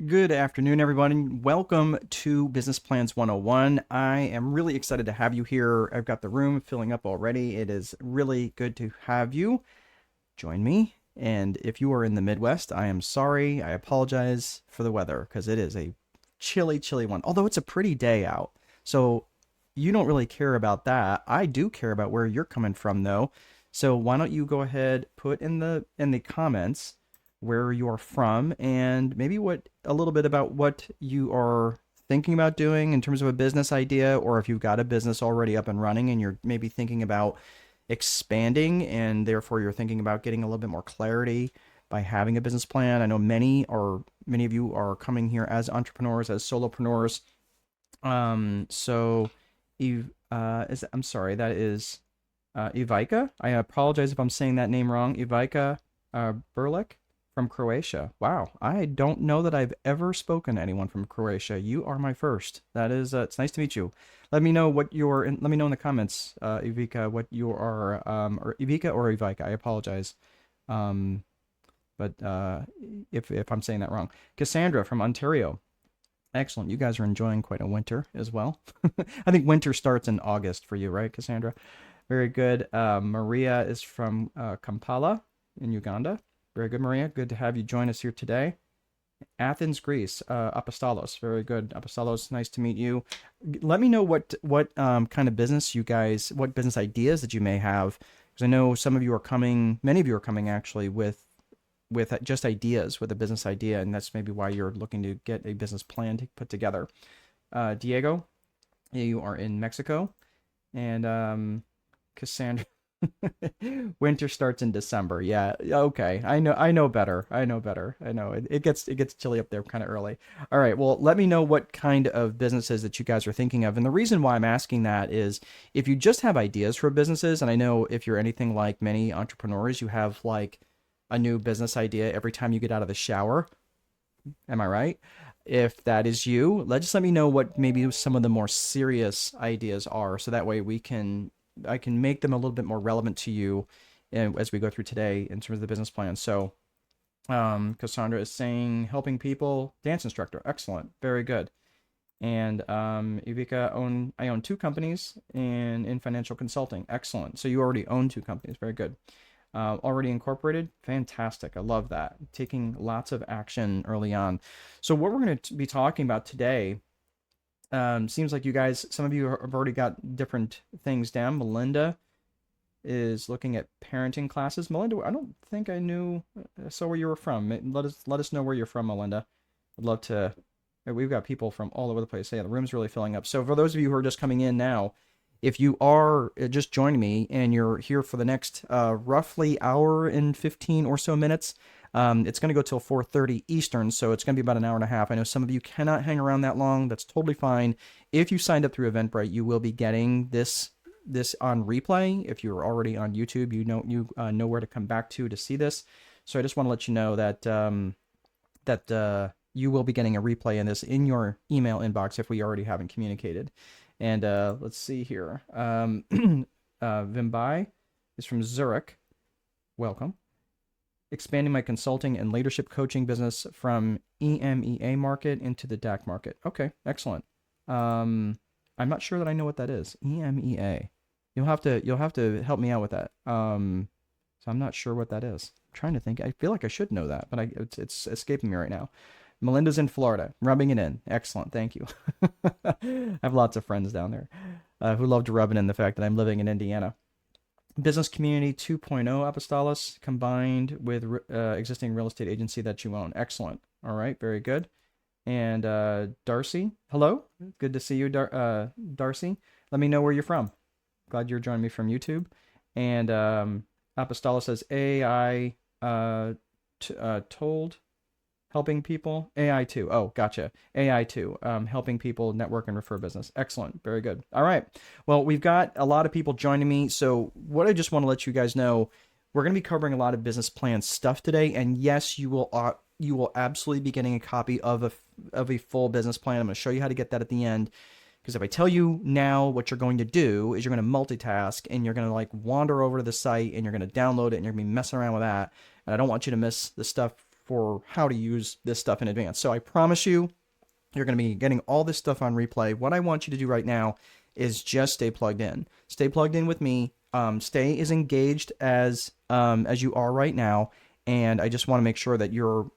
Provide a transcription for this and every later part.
Good afternoon, everyone. Welcome to Business Plans 101. I am really excited to have you here. I've got the room filling up already. It is really good to have you join me. And if you are in the Midwest, I am sorry. I apologize for the weather because it is a chilly, chilly one. Although it's a pretty day out. So you don't really care about that. I do care about where you're coming from though. So why don't you go ahead, put in the comments where you're from and maybe what a little bit about what you are thinking about doing in terms of a business idea, or if you've got a business already up and running and you're maybe thinking about expanding and therefore you're thinking about getting a little bit more clarity by having a business plan. I know many of you are coming here as entrepreneurs, as solopreneurs. So I'm sorry, that is Ivica. I apologize if I'm saying that name wrong. Ivica Berlik from Croatia. Wow, I don't know that I've ever spoken to anyone from Croatia. You are my first. That is, it's nice to meet you. Let me know what you're. Let me know in the comments, Ivica, what you are, or Ivica or Ivica. I apologize, um, but if I'm saying that wrong. Cassandra from Ontario. Excellent. You guys are enjoying quite a winter as well. I think winter starts in August for you, right, Cassandra? Very good. Maria is from Kampala in Uganda. Very good, Maria. Good to have you join us here today. Athens, Greece. Apostolos. Very good, Apostolos. Nice to meet you. Let me know what kind of business you guys, what business ideas that you may have, because I know some of you are coming, many of you are coming actually with just ideas, with a business idea, and that's maybe why you're looking to get a business plan to put together. Diego, you are in Mexico, and Cassandra. Winter starts in December. Yeah, okay. I know better. I know better. I know it gets chilly up there kind of early. All right. Well, let me know what kind of businesses that you guys are thinking of. And the reason why I'm asking that is if you just have ideas for businesses, and I know if you're anything like many entrepreneurs, you have like a new business idea every time you get out of the shower. Am I right? If that is you, just let me know what maybe some of the more serious ideas are, so that way I can make them a little bit more relevant to you as we go through today in terms of the business plan. So, Cassandra is saying helping people, dance instructor, excellent, very good. And Ivica, I own two companies in financial consulting, excellent. So you already own two companies, very good. Already incorporated, fantastic. I love that. Taking lots of action early on. So what we're going to be talking about today, seems like you guys, some of you have already got different things down. Melinda is looking at parenting classes. Melinda, I don't think I saw where you were from. Let us know where you're from, Melinda. I'd love to. We've got people from all over the place. Yeah, the room's really filling up. So for those of you who are just coming in now, if you are just joining me and you're here for the next roughly hour and 15 or so minutes, it's going to go till 4:30 Eastern, so it's going to be about an hour and a half. I know some of you cannot hang around that long. That's totally fine. If you signed up through Eventbrite, you will be getting this on replay. If you're already on YouTube, you know where to come back to see this. So I just want to let you know that you will be getting a replay in this in your email inbox if we already haven't communicated. And let's see here. Vimbai is from Zurich. Welcome. Expanding my consulting and leadership coaching business from EMEA market into the DAC market. Okay, excellent. I'm not sure that I know what that is. EMEA. You'll have to help me out with that. So I'm not sure what that is. I'm trying to think. I feel like I should know that, but it's escaping me right now. Melinda's in Florida, rubbing it in. Excellent, thank you. I have lots of friends down there who love to rub it in the fact that I'm living in Indiana. Business Community 2.0 Apostolos combined with existing real estate agency that you own. Excellent. All right, very good. And Darcy, hello. Good to see you, Darcy. Let me know where you're from. Glad you're joining me from YouTube. And Apostolos says AI told helping people. AI too. Oh, gotcha. AI too. Helping people network and refer business. Excellent. Very good. All right. Well, we've got a lot of people joining me. So what I just want to let you guys know, we're going to be covering a lot of business plan stuff today. And yes, you will absolutely be getting a copy of a full business plan. I'm going to show you how to get that at the end. Because if I tell you now, what you're going to do is you're going to multitask and you're going to wander over to the site and you're going to download it and you're going to be messing around with that. And I don't want you to miss the stuff for how to use this stuff in advance. So I promise you, you're going to be getting all this stuff on replay. What I want you to do right now is just stay plugged in. Stay plugged in with me. Stay as engaged as you are right now, and I just want to make sure that you're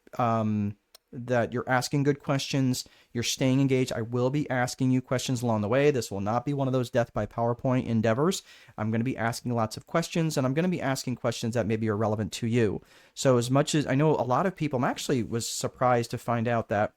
asking good questions. You're staying engaged. I will be asking you questions along the way. This will not be one of those death by PowerPoint endeavors. I'm going to be asking lots of questions, and I'm going to be asking questions that maybe are relevant to you. So as much as I know a lot of people, I actually was surprised to find out that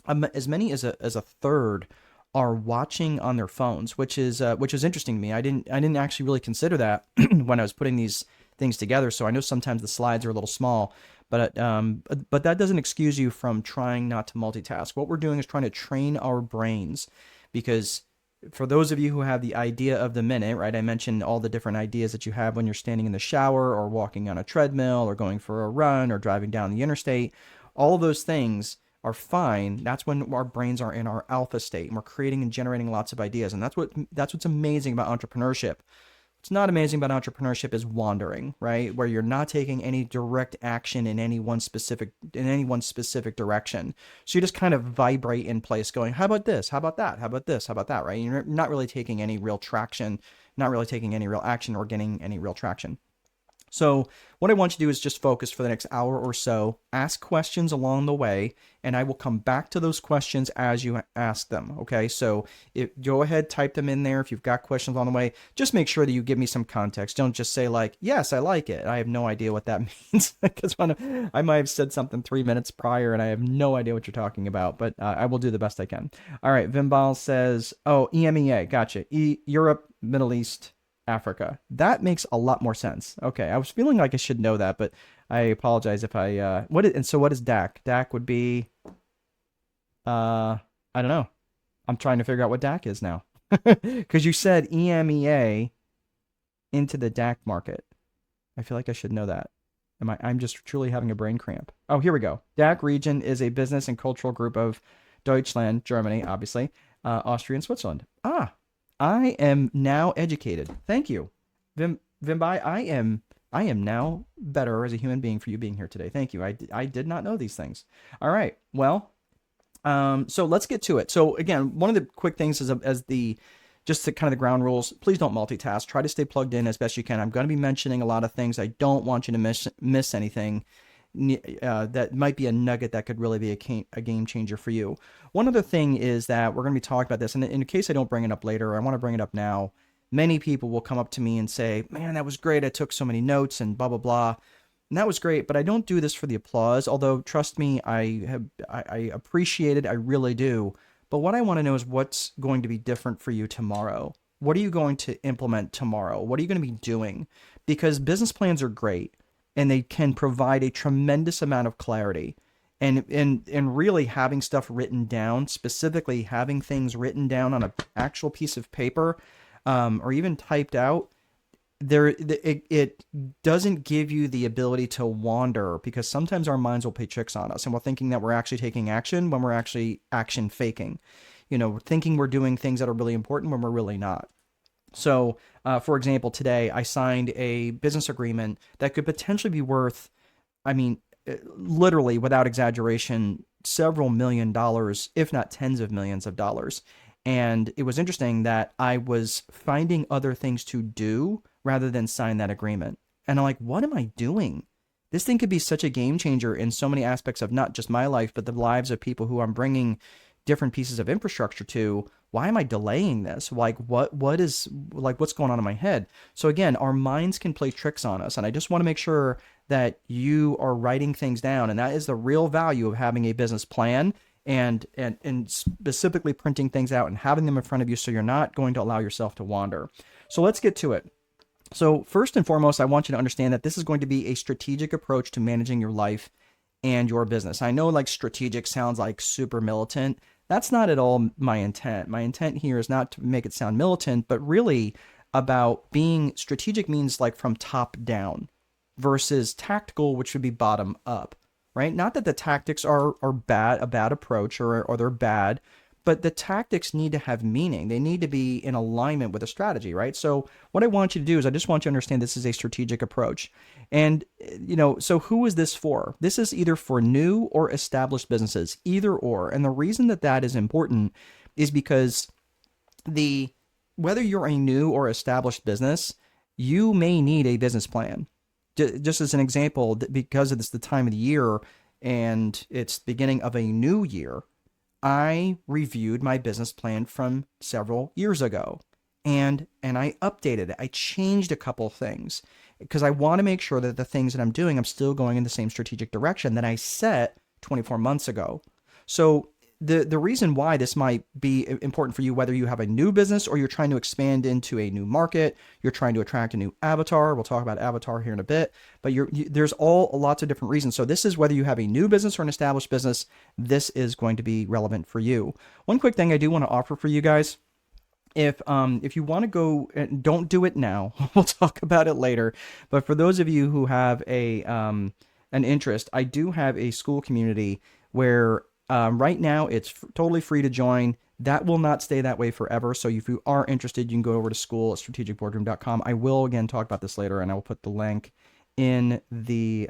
as many as a third are watching on their phones, which is interesting to me. I didn't actually really consider that when I was putting these things together. So I know sometimes the slides are a little small, but that doesn't excuse you from trying not to multitask. What we're doing is trying to train our brains, because for those of you who have the idea of the minute, right? I mentioned all the different ideas that you have when you're standing in the shower or walking on a treadmill or going for a run or driving down the interstate. All of those things are fine. That's when our brains are in our alpha state and we're creating and generating lots of ideas. And that's what's amazing about entrepreneurship. What's not amazing about entrepreneurship is wandering, right? Where you're not taking any direct action in any one specific direction. So you just kind of vibrate in place going, how about this? How about that? How about this? How about that? Right? You're not really taking any real traction, not really taking any real action or getting any real traction. So what I want you to do is just focus for the next hour or so, ask questions along the way, and I will come back to those questions as you ask them, okay? So go ahead, type them in there if you've got questions on the way. Just make sure that you give me some context. Don't just say like, yes, I like it. I have no idea what that means, because I might have said something 3 minutes prior and I have no idea what you're talking about, but I will do the best I can. All right, Vimbal says, oh, EMEA, gotcha. Europe, Middle East, Africa. That makes a lot more sense. Okay, I was feeling like I should know that, but I apologize if I what is DAC? DAC would be I don't know. I'm trying to figure out what DAC is now. Because you said EMEA into the DAC market. I feel like I should know that. I'm just truly having a brain cramp. Oh, here we go. DAC region is a business and cultural group of Deutschland, Germany, obviously, Austria, and Switzerland. Ah, I am now educated. Thank you, Vimbai. I am now better as a human being for you being here today. Thank you. I did not know these things. All right. Well, so let's get to it. So again, one of the quick things is just the kind of the ground rules. Please don't multitask. Try to stay plugged in as best you can. I'm going to be mentioning a lot of things. I don't want you to miss anything that might be a nugget that could really be a game changer for you. One other thing is that we're going to be talking about this, and in case I don't bring it up later, I want to bring it up now. Many people will come up to me and say, man, that was great. I took so many notes and blah, blah, blah. And that was great, but I don't do this for the applause. Although, trust me, I appreciate it. I really do. But what I want to know is what's going to be different for you tomorrow. What are you going to implement tomorrow? What are you going to be doing? Because business plans are great, and they can provide a tremendous amount of clarity. And really having stuff written down, specifically having things written down on an actual piece of paper, or even typed out, it doesn't give you the ability to wander, because sometimes our minds will play tricks on us and we're thinking that we're actually taking action when we're actually action faking. Thinking we're doing things that are really important when we're really not. So, for example, today I signed a business agreement that could potentially be worth, literally without exaggeration, several $1,000,000, if not tens of millions of dollars. And it was interesting that I was finding other things to do rather than sign that agreement. And I'm like, what am I doing? This thing could be such a game changer in so many aspects of not just my life, but the lives of people who I'm bringing different pieces of infrastructure to. Why am I delaying this? Like, what's going on in my head? So again, our minds can play tricks on us. And I just want to make sure that you are writing things down. And that is the real value of having a business plan and specifically printing things out and having them in front of you, so you're not going to allow yourself to wander. So let's get to it. So first and foremost, I want you to understand that this is going to be a strategic approach to managing your life and your business. I know like strategic sounds like super militant. That's not at all my intent. My intent here is not to make it sound militant, but really about being strategic means like from top down versus tactical, which would be bottom up, right? Not that the tactics are a bad approach or they're bad, but the tactics need to have meaning. They need to be in alignment with a strategy, right? So what I want you to do is I just want you to understand this is a strategic approach. And, so who is this for? This is either for new or established businesses, either or. And the reason that that is important is because the whether you're a new or established business, you may need a business plan. Just as an example, because it's the time of the year and it's beginning of a new year, I reviewed my business plan from several years ago, and I updated it. I changed a couple things because I want to make sure that the things that I'm doing, I'm still going in the same strategic direction that I set 24 months ago. So the reason why this might be important for you, whether you have a new business or you're trying to expand into a new market, you're trying to attract a new avatar. We'll talk about avatar here in a bit, but there's lots of different reasons. So this is whether you have a new business or an established business, this is going to be relevant for you. One quick thing I do want to offer for you guys. If you want to go, don't do it now. We'll talk about it later. But for those of you who have an interest, I do have a school community where right now it's totally free to join. That will not stay that way forever. So if you are interested, you can go over to school at strategicboardroom.com. I will again talk about this later, and I will put the link in the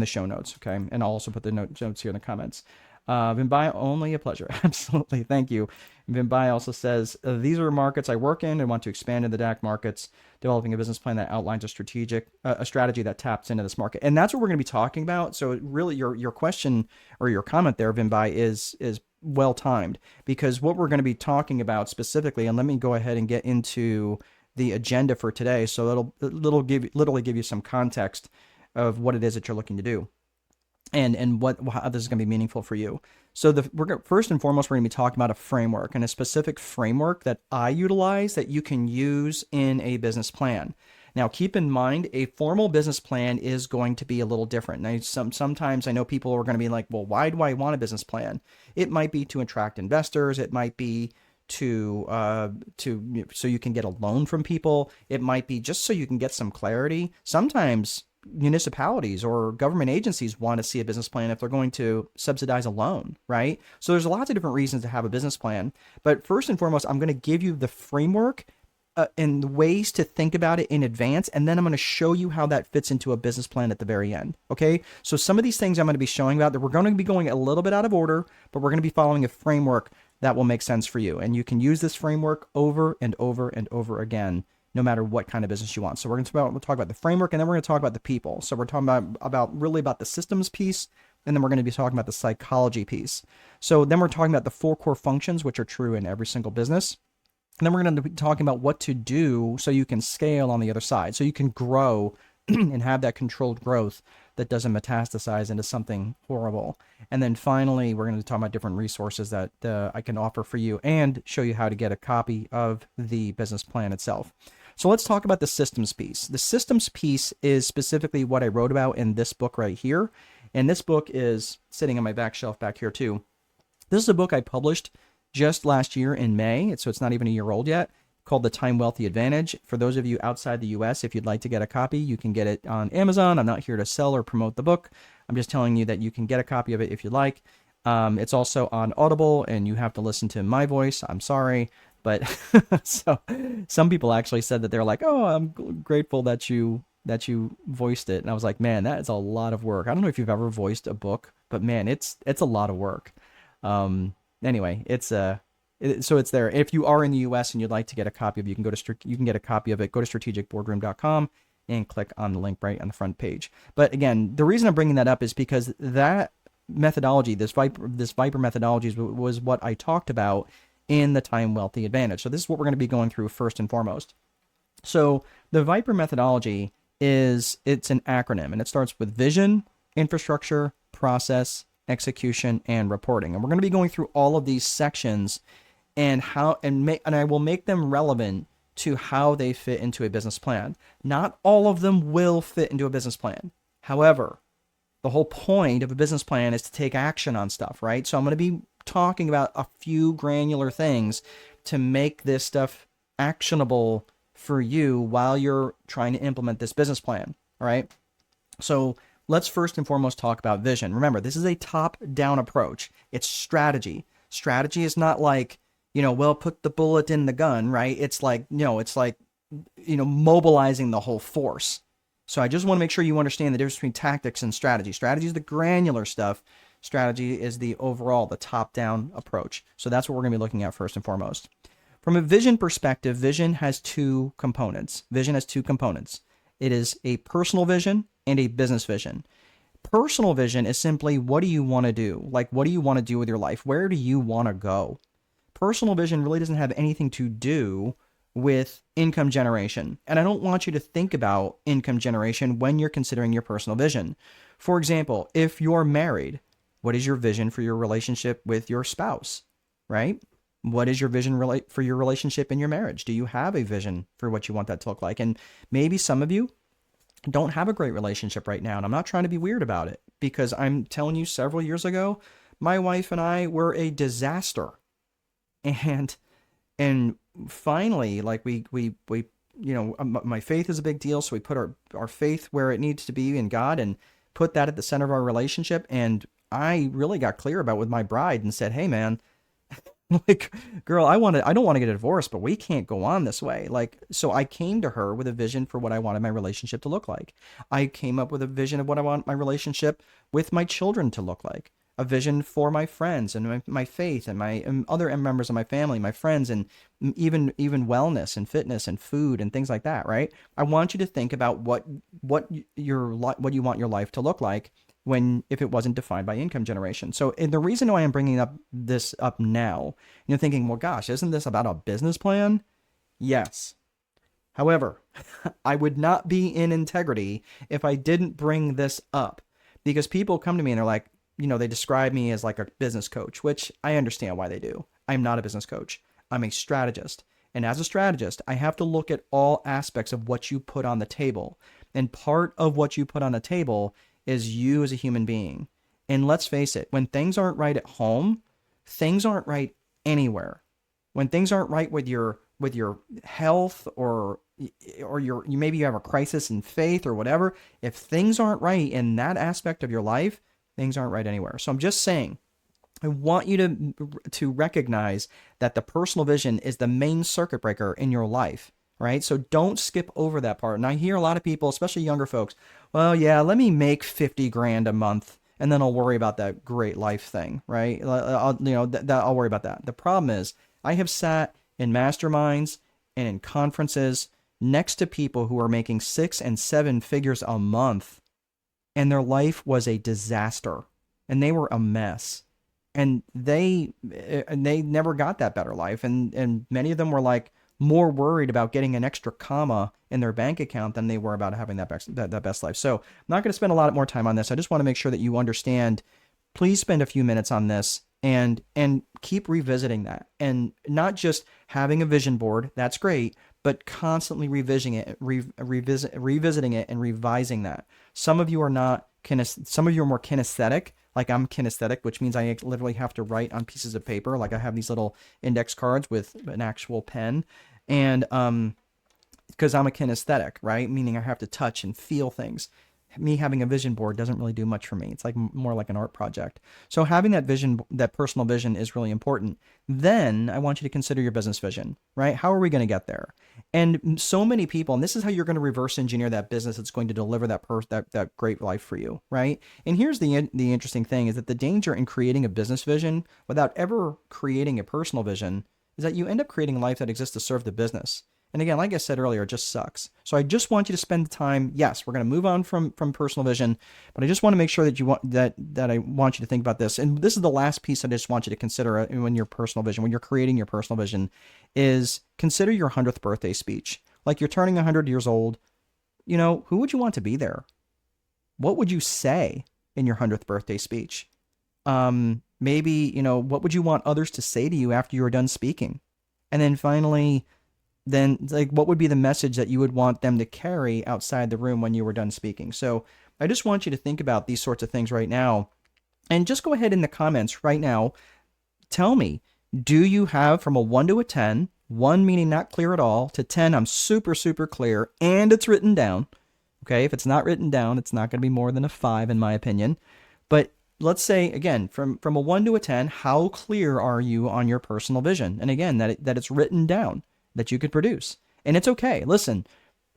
show notes. Okay, and I'll also put the notes here in the comments. Vinbai, only a pleasure. Absolutely. Thank you. Vinbai also says, these are markets I work in and want to expand in the DAC markets, developing a business plan that outlines a strategy that taps into this market. And that's what we're going to be talking about. So really your question or your comment there, Vinbai, is well timed, because what we're going to be talking about specifically, and let me go ahead and get into the agenda for today. So it'll literally give you some context of what it is that you're looking to do. And how this is going to be meaningful for you. So first and foremost, we're going to be talking about a framework, and a specific framework that I utilize that you can use in a business plan. Now, keep in mind, a formal business plan is going to be a little different. Now, sometimes I know people are going to be like, well, why do I want a business plan? It might be to attract investors. It might be so you can get a loan from people. It might be just so you can get some clarity. Sometimes municipalities or government agencies want to see a business plan if they're going to subsidize a loan, right? So there's lots of different reasons to have a business plan. But first and foremost, I'm going to give you the framework and ways to think about it in advance, and then I'm going to show you how that fits into a business plan at the very end. Okay, so some of these things I'm going to be showing about that we're going to be going a little bit out of order, but we're going to be following a framework that will make sense for you, and you can use this framework over and over and over again, no matter what kind of business you want. So we'll talk about the framework, and then we're going to talk about the people. So we're talking about the systems piece, and then we're going to be talking about the psychology piece. So then we're talking about the 4 core functions, which are true in every single business. And then we're going to be talking about what to do so you can scale on the other side, so you can grow and have that controlled growth that doesn't metastasize into something horrible. And then finally, we're going to talk about different resources that I can offer for you and show you how to get a copy of the business plan itself. So let's talk about the systems piece. The systems piece is specifically what I wrote about in this book right here. And this book is sitting on my back shelf back here too. This is a book I published just last year in May, so it's not even a year old yet, called The Time Wealthy Advantage. For those of you outside the US, if you'd like to get a copy, you can get it on Amazon. I'm not here to sell or promote the book. I'm just telling you that you can get a copy of it if you'd like. It's also on Audible, and you have to listen to my voice. I'm sorry. But so some people actually said that they're like, oh, I'm grateful that you voiced it. And I was like, man, that is a lot of work. I don't know if you've ever voiced a book, but man, it's a lot of work. Anyway, so it's there. If you are in the US and you'd like to get a copy of it, you can get a copy of it. Go to strategicboardroom.com and click on the link right on the front page. But again, the reason I'm bringing that up is because that methodology, this Viper methodology, was what I talked about in the Time Wealthy Advantage. So this is what we're going to be going through first and foremost. So the Viper methodology it's an acronym, and it starts with vision, infrastructure, process, execution, and reporting. And we're going to be going through all of these sections and I will make them relevant to how they fit into a business plan. Not all of them will fit into a business plan. However, the whole point of a business plan is to take action on stuff, right? So I'm going to be talking about a few granular things to make this stuff actionable for you while you're trying to implement this business plan. All right. So let's first and foremost talk about vision. Remember, this is a top-down approach. It's strategy. Strategy is not like, well, put the bullet in the gun, right? It's like, it's like, mobilizing the whole force. So I just want to make sure you understand the difference between tactics and strategy. Strategy is the granular stuff. Strategy is the overall, the top-down approach. So that's what we're going to be looking at first and foremost. From a vision perspective, vision has two components. It is a personal vision and a business vision. Personal vision is simply, what do you want to do? Like, what do you want to do with your life? Where do you want to go? Personal vision really doesn't have anything to do with income generation. And I don't want you to think about income generation when you're considering your personal vision. For example, if you're married, what is your vision for your relationship with your spouse, right? What is your vision for your relationship in your marriage? Do you have a vision for what you want that to look like? And maybe some of you don't have a great relationship right now. And I'm not trying to be weird about it, because I'm telling you, several years ago, my wife and I were a disaster. And finally, like my faith is a big deal. So we put our faith where it needs to be in God and put that at the center of our relationship. And I really got clear about it with my bride and said, hey man, like, girl, I don't want to get a divorce, but we can't go on this way. Like, so I came to her with a vision for what I wanted my relationship to look like. I came up with a vision of what I want my relationship with my children to look like. A vision for my friends and my faith and my other members of my family, my friends, and even wellness and fitness and food and things like that, right? I want you to think about what you want your life to look like if it wasn't defined by income generation. So, and the reason why I'm bringing this up now, you're thinking, well, gosh, isn't this about a business plan? Yes. However, I would not be in integrity if I didn't bring this up, because people come to me and they're like, they describe me as like a business coach, which I understand why they do. I'm not a business coach. I'm a strategist. And as a strategist, I have to look at all aspects of what you put on the table. And part of what you put on the table is you as a human being. And let's face it, when things aren't right at home, things aren't right anywhere. When things aren't right with your health, or maybe you have a crisis in faith or whatever, if things aren't right in that aspect of your life, things aren't right anywhere. So I'm just saying, I want you to recognize that the personal vision is the main circuit breaker in your life. Right? So don't skip over that part. And I hear a lot of people, especially younger folks, well, yeah, let me make 50 grand a month and then I'll worry about that great life thing, right? I'll worry about that. The problem is, I have sat in masterminds and in conferences next to people who are making 6 and 7 figures a month, and their life was a disaster and they were a mess. And they never got that better life. And many of them were like, more worried about getting an extra comma in their bank account than they were about having that best life. So I'm not going to spend a lot more time on this. I just want to make sure that you understand. Please spend a few minutes on this and keep revisiting that, and not just having a vision board. That's great, but constantly revisiting it and revising that. Some of you are not some of you are more kinesthetic. Like, I'm kinesthetic, which means I literally have to write on pieces of paper. Like, I have these little index cards with an actual pen. And because I'm a kinesthetic, right? Meaning I have to touch and feel things. Me having a vision board doesn't really do much for me. It's like more like an art project. So having that vision, that personal vision, is really important. Then I want you to consider your business vision, right? How are we going to get there? And so many people, and this is how you're going to reverse engineer that business that's going to deliver that great life for you, right? And here's the interesting thing, is that the danger in creating a business vision without ever creating a personal vision is that you end up creating a life that exists to serve the business. And again, like I said earlier, it just sucks. So I just want you to spend the time. Yes, we're going to move on from personal vision, but I just want to make sure that I want you to think about this. And this is the last piece I just want you to consider when you're creating your personal vision, is consider your 100th birthday speech. Like, you're turning 100 years old. Who would you want to be there? What would you say in your 100th birthday speech? Maybe, what would you want others to say to you after you were done speaking? And then finally, what would be the message that you would want them to carry outside the room when you were done speaking? So I just want you to think about these sorts of things right now, and just go ahead in the comments right now. Tell me, do you have, from a 1 to a 10, 1 meaning not clear at all, to 10, I'm super, super clear, and it's written down. Okay. If it's not written down, it's not going to be more than a 5 in my opinion. But let's say again, from a 1 to a 10, how clear are you on your personal vision? And again, that it's written down, that you could produce. And it's okay. Listen,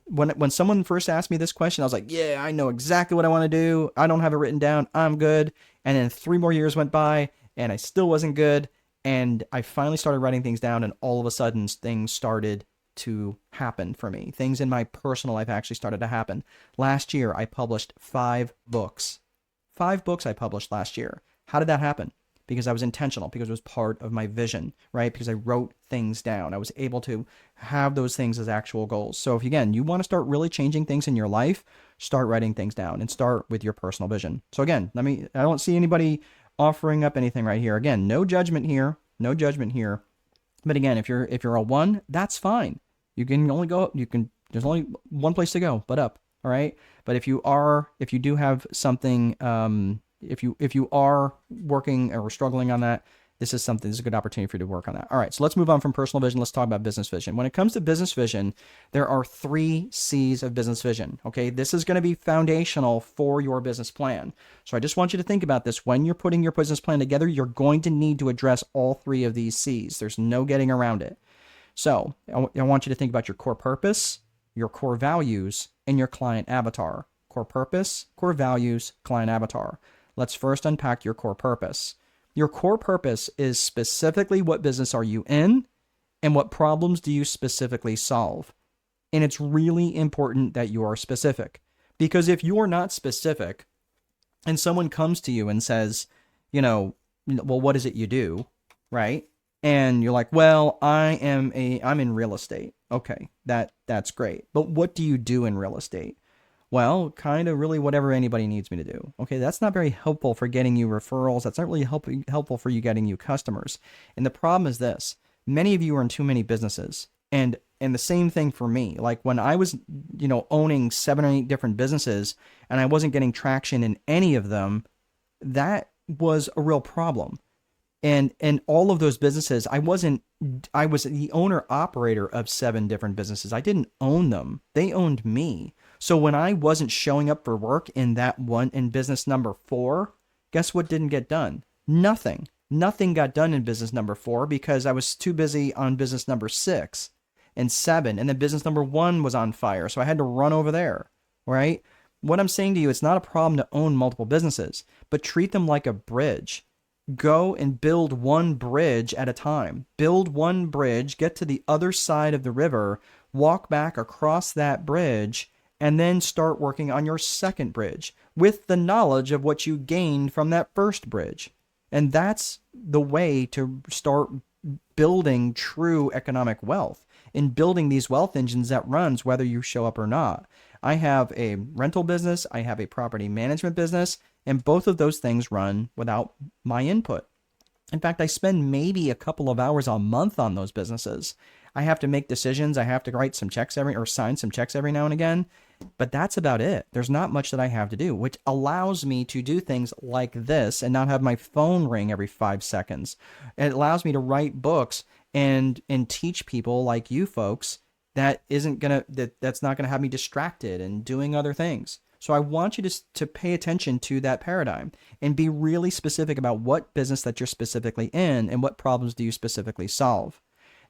when someone first asked me this question, I was like, yeah, I know exactly what I want to do. I don't have it written down. I'm good. And then 3 more years went by and I still wasn't good. And I finally started writing things down, and all of a sudden things started to happen for me. Things in my personal life actually started to happen. Last year, I published 5 books. 5 books I published last year. How did that happen? Because I was intentional, because it was part of my vision, right? Because I wrote things down. I was able to have those things as actual goals. So if, again, you want to start really changing things in your life, start writing things down and start with your personal vision. So again, I don't see anybody offering up anything right here. Again, no judgment here, no judgment here. But again, if you're a 1, that's fine. You can only go, there's only one place to go, but up. All right. But if you do have something, if you are working or struggling on that, this is a good opportunity for you to work on that. All right. So let's move on from personal vision. Let's talk about business vision. When it comes to business vision, there are 3 C's of business vision. Okay. This is going to be foundational for your business plan. So I just want you to think about this. When you're putting your business plan together, you're going to need to address all 3 of these C's. There's no getting around it. So I want you to think about your core purpose, your core values, and your client avatar. Core purpose, core values, client avatar. Let's first unpack your core purpose. Your core purpose is specifically what business are you in and what problems do you specifically solve. And it's really important that you are specific, because if you are not specific and someone comes to you and says, well, what is it you do? Right? And you're like, well, I'm in real estate. Okay, that's great. But what do you do in real estate? Well, kind of really whatever anybody needs me to do. Okay, that's not very helpful for getting you referrals. That's not really helpful for you getting you customers. And the problem is this: many of you are in too many businesses. And the same thing for me. Like when I was, owning 7 or 8 different businesses and I wasn't getting traction in any of them, that was a real problem. And all of those businesses, I was the owner operator of 7 different businesses. I didn't own them. They owned me. So when I wasn't showing up for work in business number 4, guess what didn't get done? Nothing. Nothing got done in business number 4 because I was too busy on business number 6 and 7. And then business number 1 was on fire. So I had to run over there, right? What I'm saying to you, it's not a problem to own multiple businesses, but treat them like a bridge. Go and build one bridge at a time. Build one bridge, get to the other side of the river, walk back across that bridge, and then start working on your second bridge with the knowledge of what you gained from that first bridge. And that's the way to start building true economic wealth, in building these wealth engines that runs whether you show up or not. I have a rental business, I have a property management business, and both of those things run without my input. In fact, I spend maybe a couple of hours a month on those businesses. I have to make decisions. I have to write some checks sign some checks every now and again. But that's about it. There's not much that I have to do, which allows me to do things like this and not have my phone ring every 5 seconds. It allows me to write books and teach people like you folks that's not gonna have me distracted and doing other things. So I want you to pay attention to that paradigm and be really specific about what business that you're specifically in and what problems do you specifically solve.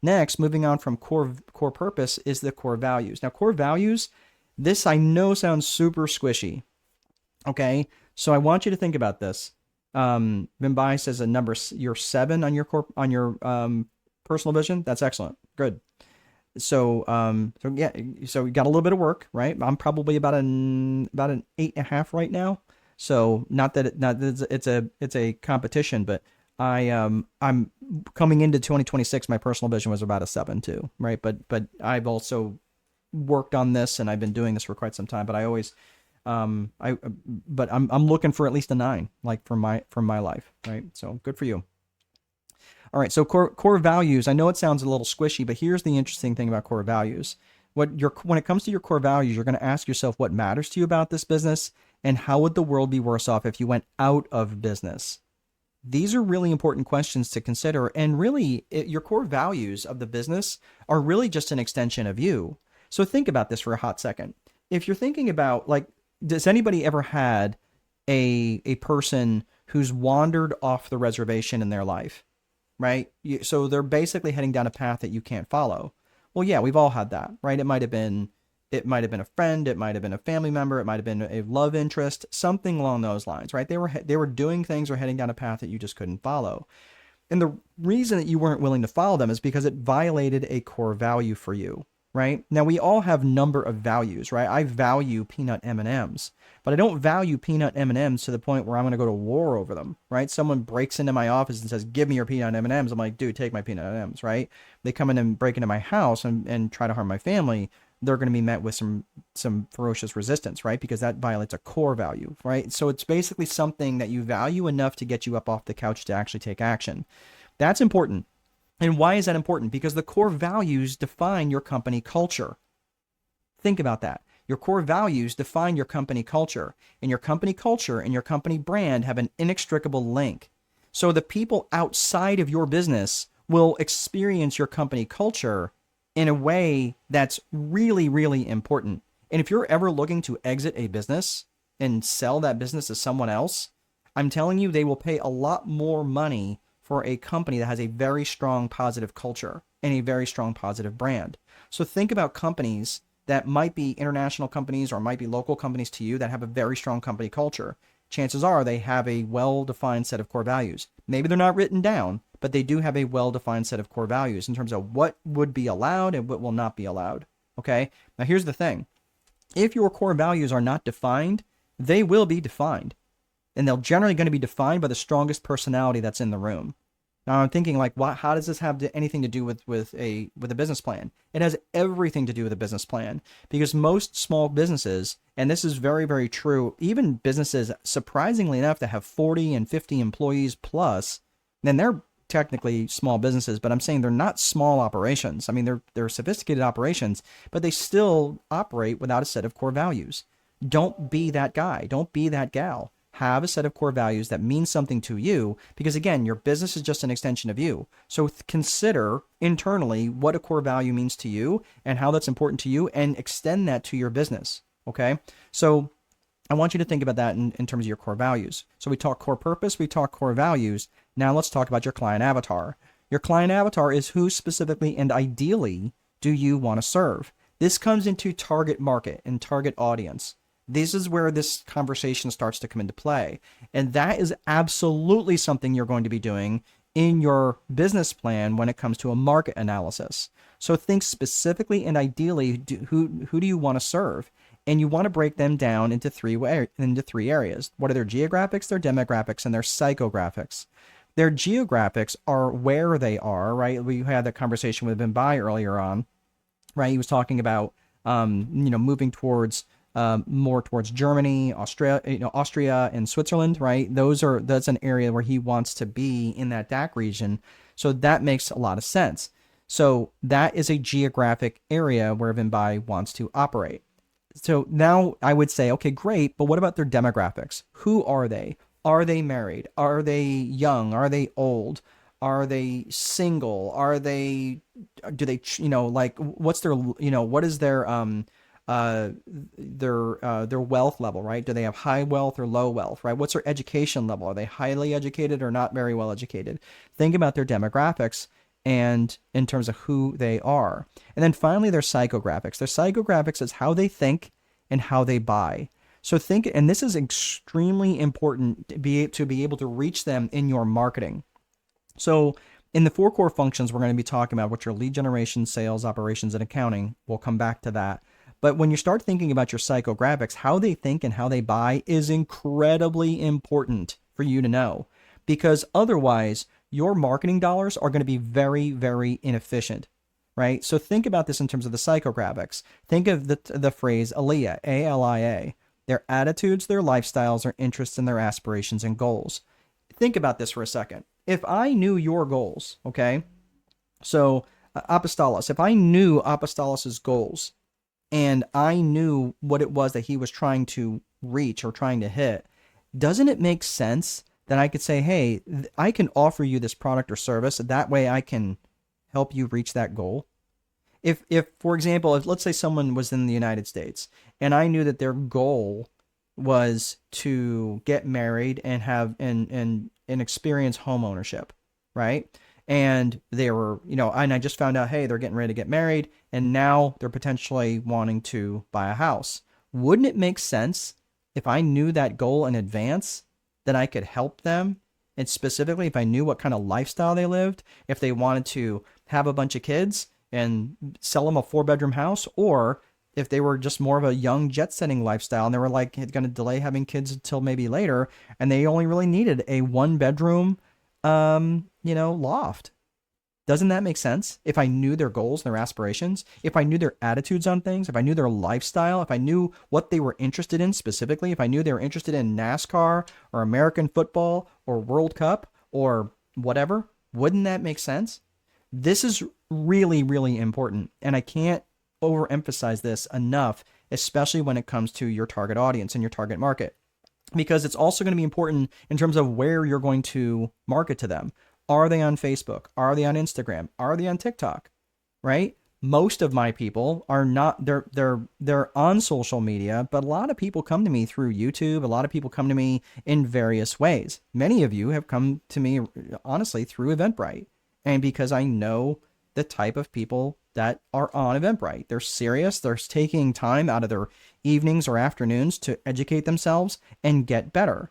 Next, moving on from core purpose is the core values. Now, core values, this I know sounds super squishy. Okay, so I want you to think about this. Mumbai says you're 7 on your personal vision. That's excellent. Good. So we got a little bit of work, right? I'm probably about an 8.5 right now. So not that it's a competition, but I'm coming into 2026. My personal vision was about a 7 too, right? But I've also worked on this and I've been doing this for quite some time. But I always, I'm looking for at least a 9, like from my life, right? So good for you. All right, so core values. I know it sounds a little squishy, but here's the interesting thing about core values. When it comes to your core values, you're going to ask yourself what matters to you about this business and how would the world be worse off if you went out of business. These are really important questions to consider, and really, your core values of the business are really just an extension of you. So think about this for a hot second. if you're thinking about like, does anybody ever had a person who's wandered off the reservation in their life, right? So they're basically heading down a path that you can't follow. Well, yeah, we've all had that, right? It might have been a friend, it might have been a family member, it might have been a love interest, something along those lines, right? They were doing things or heading down a path that you just couldn't follow. And the reason that you weren't willing to follow them is because it violated a core value for you, right? Now we all have number of values, right? I value peanut M&Ms, but I don't value peanut M&Ms to the point where I'm going to go to war over them, right? Someone breaks into my office and says, "Give me your peanut M&Ms." I'm like, "Dude, take my peanut M&Ms," right? They come in and break into my house and try to harm my family. They're going to be met with some ferocious resistance, right? Because that violates a core value, right? So it's basically something that you value enough to get you up off the couch to actually take action. That's important. And why is that important? Because the core values define your company culture. Think about that. Your core values define your company culture, and your company culture and your company brand have an inextricable link. So the people outside of your business will experience your company culture in a way that's really, really important. And if you're ever looking to exit a business and sell that business to someone else, I'm telling you, they will pay a lot more money for a company that has a very strong positive culture and a very strong positive brand. So think about companies that might be international companies or might be local companies to you that have a very strong company culture. Chances are they have a well-defined set of core values. Maybe they're not written down, but they do have a well-defined set of core values in terms of what would be allowed and what will not be allowed. Okay? Now here's the thing. If your core values are not defined, they will be defined. And they're generally going to be defined by the strongest personality that's in the room. Now I'm thinking like, how does this have anything to do with a business plan? It has everything to do with a business plan, because most small businesses, and this is very, very true, even businesses surprisingly enough that have 40 and 50 employees plus, then they're technically small businesses, but I'm saying they're not small operations. I mean, they're sophisticated operations, but they still operate without a set of core values. Don't be that guy. Don't be that gal. Have a set of core values that mean something to you, because again, your business is just an extension of you. So consider internally what a core value means to you and how that's important to you, and extend that to your business. Okay. So I want you to think about that in terms of your core values. So we talk core purpose, we talk core values. Now let's talk about your client avatar. Your client avatar is who specifically and ideally do you want to serve? This comes into target market and target audience. This is where this conversation starts to come into play. And that is absolutely something you're going to be doing in your business plan when it comes to a market analysis. So think specifically and ideally, who do you want to serve? And you want to break them down into three areas. What are their geographics, their demographics, and their psychographics? Their geographics are where they are, right? We had that conversation with Ben Bai earlier on, right? He was talking about, moving towards more towards Germany, Austria, and Switzerland, right? That's an area where he wants to be in that DACH region. So that makes a lot of sense. So that is a geographic area where Vinbai wants to operate. So now I would say, okay, great, but what about their demographics? Who are they? Are they married? Are they young? Are they old? Are they single? Do they, like, what's their, what is their wealth level, right? Do they have high wealth or low wealth, right? What's their education level? Are they highly educated or not very well educated? Think about their demographics and in terms of who they are. And then finally, their psychographics. Their psychographics is how they think and how they buy. So think, and this is extremely important to be able to reach them in your marketing. So in the 4 core functions, we're going to be talking about which are lead generation, sales, operations, and accounting. We'll come back to that. But when you start thinking about your psychographics, how they think and how they buy is incredibly important for you to know, because otherwise your marketing dollars are going to be very, very inefficient, right? So think about this in terms of the psychographics. Think of the phrase ALIA, A-L-I-A, their attitudes, their lifestyles, their interests, and their aspirations and goals. Think about this for a second. If I knew your goals, okay, so Apostolos, if I knew Apostolos's goals, and I knew what it was that he was trying to reach or trying to hit, doesn't it make sense that I could say, hey, I can offer you this product or service, that way I can help you reach that goal? If for example, if let's say someone was in the United States and I knew that their goal was to get married and have and experience home ownership, right? And they were, and I just found out, hey, they're getting ready to get married and now they're potentially wanting to buy a house. Wouldn't it make sense if I knew that goal in advance that I could help them? And specifically, if I knew what kind of lifestyle they lived, if they wanted to have a bunch of kids and sell them a 4-bedroom house, or if they were just more of a young jet setting lifestyle and they were like going to delay having kids until maybe later and they only really needed a 1-bedroom loft. Doesn't that make sense? If I knew their goals, their aspirations, if I knew their attitudes on things, if I knew their lifestyle, if I knew what they were interested in specifically, if I knew they were interested in NASCAR or American football or World Cup or whatever, wouldn't that make sense? This is really, really important. And I can't overemphasize this enough, especially when it comes to your target audience and your target market, because it's also going to be important in terms of where you're going to market to them. Are they on Facebook? Are they on Instagram? Are they on TikTok? Right? Most of my people are not, they're on social media, but a lot of people come to me through YouTube. A lot of people come to me in various ways. Many of you have come to me honestly through Eventbrite. And because I know the type of people that are on Eventbrite. They're serious. They're taking time out of their evenings or afternoons to educate themselves and get better.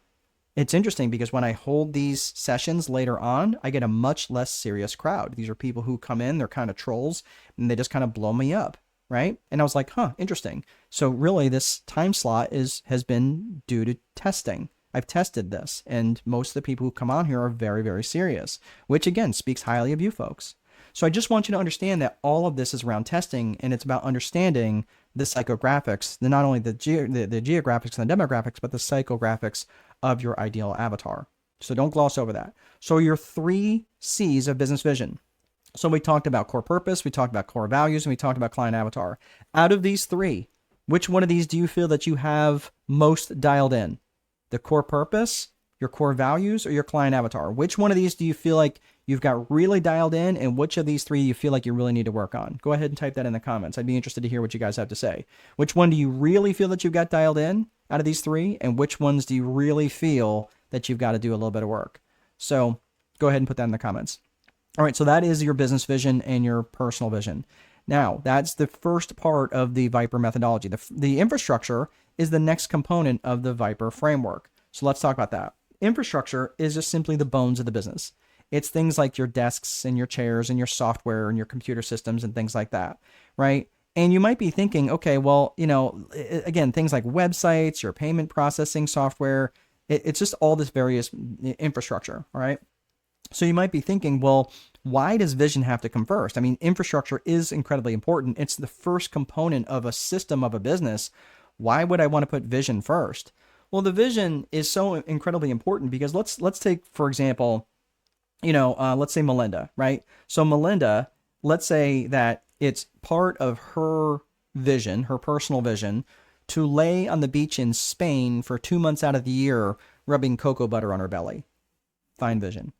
It's interesting because when I hold these sessions later on, I get a much less serious crowd. These are people who come in, they're kind of trolls, and they just kind of blow me up, right? And I was like, interesting. So really this time slot has been due to testing. I've tested this, and most of the people who come on here are very, very serious, which again speaks highly of you folks. So I just want you to understand that all of this is around testing, and it's about understanding the psychographics, not only the geographics and the demographics, but the psychographics of your ideal avatar. So don't gloss over that. So your 3 C's of business vision. So we talked about core purpose, we talked about core values, and we talked about client avatar. Out of these 3, which one of these do you feel that you have most dialed in? The core purpose, your core values, or your client avatar? Which one of these do you feel like you've got really dialed in, and which of these 3 you feel like you really need to work on? Go ahead and type that in the comments. I'd be interested to hear what you guys have to say. Which one do you really feel that you've got dialed in out of these 3, and which ones do you really feel that you've got to do a little bit of work? So go ahead and put that in the comments. All right, so that is your business vision and your personal vision. Now, that's the first part of the Viper methodology. The infrastructure is the next component of the Viper framework. So let's talk about that. Infrastructure is just simply the bones of the business. It's things like your desks and your chairs and your software and your computer systems and things like that, right? And you might be thinking, okay, well, again, things like websites, your payment processing software, it's just all this various infrastructure, all right? So you might be thinking, well, why does vision have to come first? I mean, infrastructure is incredibly important. It's the first component of a system of a business. Why would I want to put vision first? Well, the vision is so incredibly important because let's take, for example, let's say Melinda, right? So Melinda, let's say that it's part of her vision, her personal vision, to lay on the beach in Spain for 2 months out of the year, rubbing cocoa butter on her belly. Fine vision.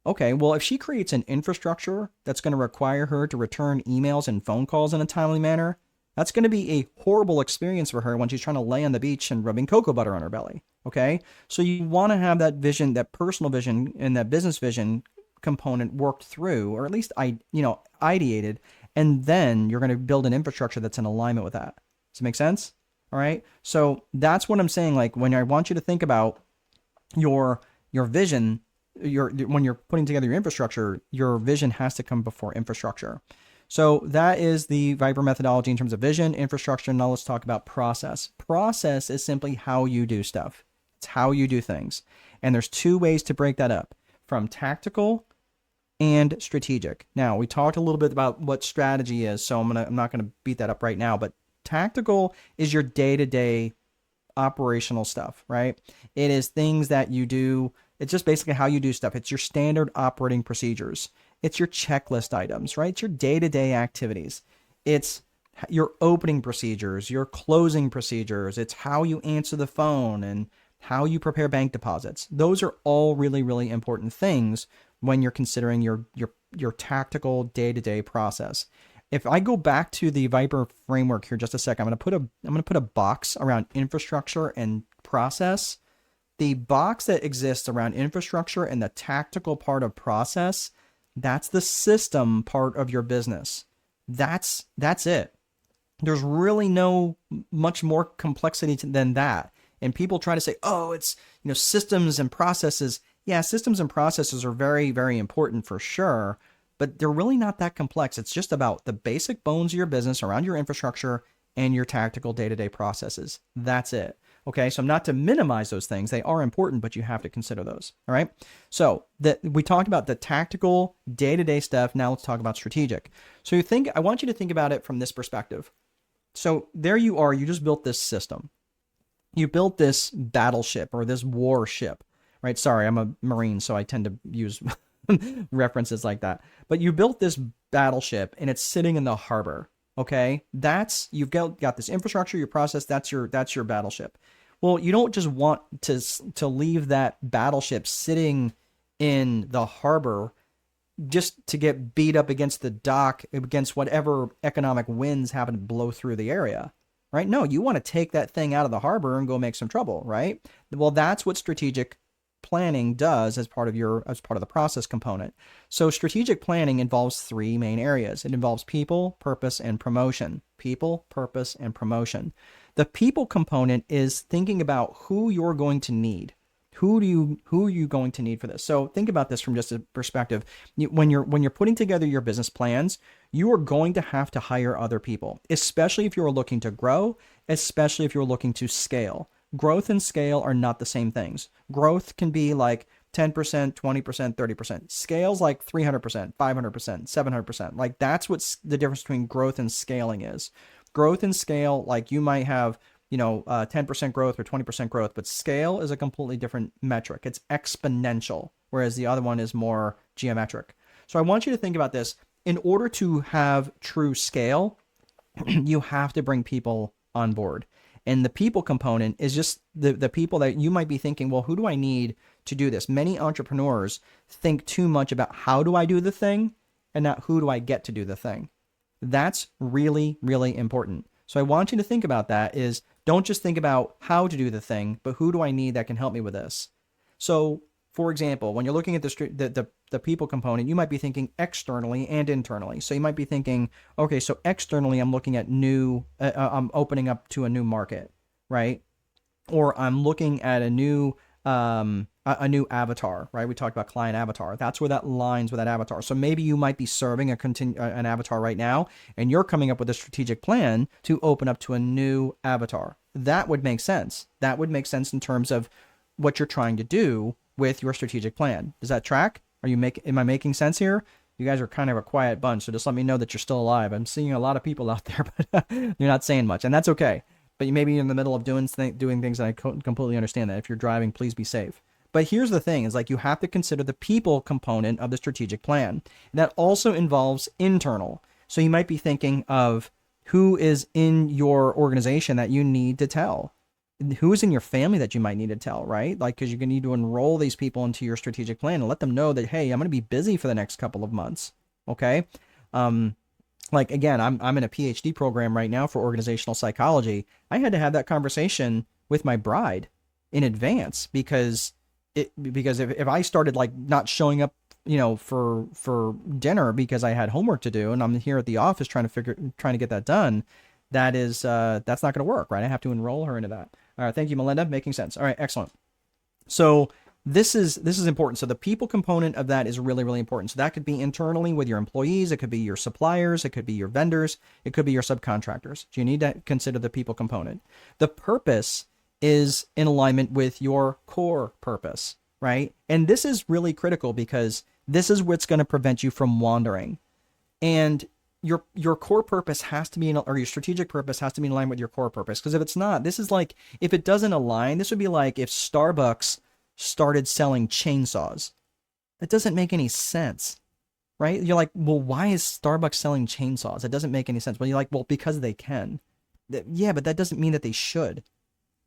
Okay, well, if she creates an infrastructure that's going to require her to return emails and phone calls in a timely manner, that's going to be a horrible experience for her when she's trying to lay on the beach and rubbing cocoa butter on her belly. Okay, so you want to have that vision, that personal vision and that business vision component worked through, or at least ideated, and then you're going to build an infrastructure that's in alignment with that. Does it make sense? All right, so that's what I'm saying. Like when I want you to think about your vision, when you're putting together your infrastructure, your vision has to come before infrastructure. So that is the Viper methodology in terms of vision, infrastructure. Now let's talk about process. Process is simply how you do stuff. It's how you do things. And there's 2 ways to break that up, from tactical and strategic. Now, we talked a little bit about what strategy is, so I'm not going to beat that up right now, but tactical is your day-to-day operational stuff, right? It is things that you do. It's just basically how you do stuff. It's your standard operating procedures. It's your checklist items, right? It's your day-to-day activities. It's your opening procedures, your closing procedures. It's how you answer the phone and how you prepare bank deposits. Those are all really, really important things when you're considering your tactical day-to-day process. If I go back to the Viper framework here just a second, I'm going to put a box around infrastructure and process. The box that exists around infrastructure and the tactical part of process, that's the system part of your business. That's it. There's really no much more complexity than that. And people try to say, oh, it's, systems and processes. Yeah, systems and processes are very, very important for sure, but they're really not that complex. It's just about the basic bones of your business around your infrastructure and your tactical day-to-day processes. That's it. Okay, so not to minimize those things. They are important, but you have to consider those. All right. So we talked about the tactical day-to-day stuff. Now let's talk about strategic. So I want you to think about it from this perspective. So there you are. You just built this system. You built this battleship or this warship, right? Sorry, I'm a Marine, so I tend to use references like that. But you built this battleship and it's sitting in the harbor. Okay, you've got this infrastructure, your process. That's your battleship. Well, you don't just want to leave that battleship sitting in the harbor just to get beat up against the dock, against whatever economic winds happen to blow through the area, right? No, you want to take that thing out of the harbor and go make some trouble, right? Well, that's what strategic planning does as part of the process component. So strategic planning involves three main areas. It involves people, purpose, and promotion. People, purpose, and promotion. The people component is thinking about who you're going to need. Who are you going to need for this? So think about this from just a perspective. When you're putting together your business plans, you are going to have to hire other people, especially if you're looking to grow, especially if you're looking to scale. Growth and scale are not the same things. Growth can be like 10%, 20%, 30%. Scale's like 300%, 500%, 700%. Like that's what's the difference between growth and scaling is. Growth and scale, like you might have 10% growth or 20% growth, but scale is a completely different metric. It's exponential, whereas the other one is more geometric. So I want you to think about this. In order to have true scale, you have to bring people on board. And the people component is just the people that you might be thinking, well, who do I need to do this? Many entrepreneurs think too much about how do I do the thing and not who do I get to do the thing. That's really, really important. So I want you to think about that is don't just think about how to do the thing, but who do I need that can help me with this? So for example, when you're looking at the people component, you might be thinking externally and internally. So you might be thinking, okay, so externally, I'm looking at I'm opening up to a new market, right? Or I'm looking at a new avatar, right? We talked about client avatar. That's where that aligns with that avatar. So maybe you might be serving an avatar right now, and you're coming up with a strategic plan to open up to a new avatar. That would make sense. That would make sense in terms of what you're trying to do with your strategic plan. Does that track? Am I making sense here? You guys are kind of a quiet bunch, so just let me know that you're still alive. I'm seeing a lot of people out there, but you're not saying much, and that's okay. But you may be in the middle of doing things, and I completely understand that. If you're driving, please be safe. But here's the thing, is like you have to consider the people component of the strategic plan. And that also involves internal. So you might be thinking of who is in your organization that you need to tell. Who is in your family that you might need to tell, right? Like, because you're going to need to enroll these people into your strategic plan and let them know that, hey, I'm going to be busy for the next couple of months. Okay. Like, again, I'm in a PhD program right now for organizational psychology. I had to have that conversation with my bride in advance because if I started like not showing up, for dinner because I had homework to do and I'm here at the office trying to get that done, that's not going to work, right? I have to enroll her into that. All right. Thank you, Melinda. Making sense. All right. Excellent. So this is important. So the people component of that is really, really important. So that could be internally with your employees. It could be your suppliers. It could be your vendors. It could be your subcontractors. So you need to consider the people component. The purpose is in alignment with your core purpose, right? And this is really critical because this is what's going to prevent you from wandering. And your core purpose has to be or your strategic purpose has to be in line with your core purpose. Because if it's not, this is like, if it doesn't align, this would be like if Starbucks started selling chainsaws. That doesn't make any sense, right? You're like, well, why is Starbucks selling chainsaws? It doesn't make any sense. Well, you're like, well, because they can. Yeah, but that doesn't mean that they should.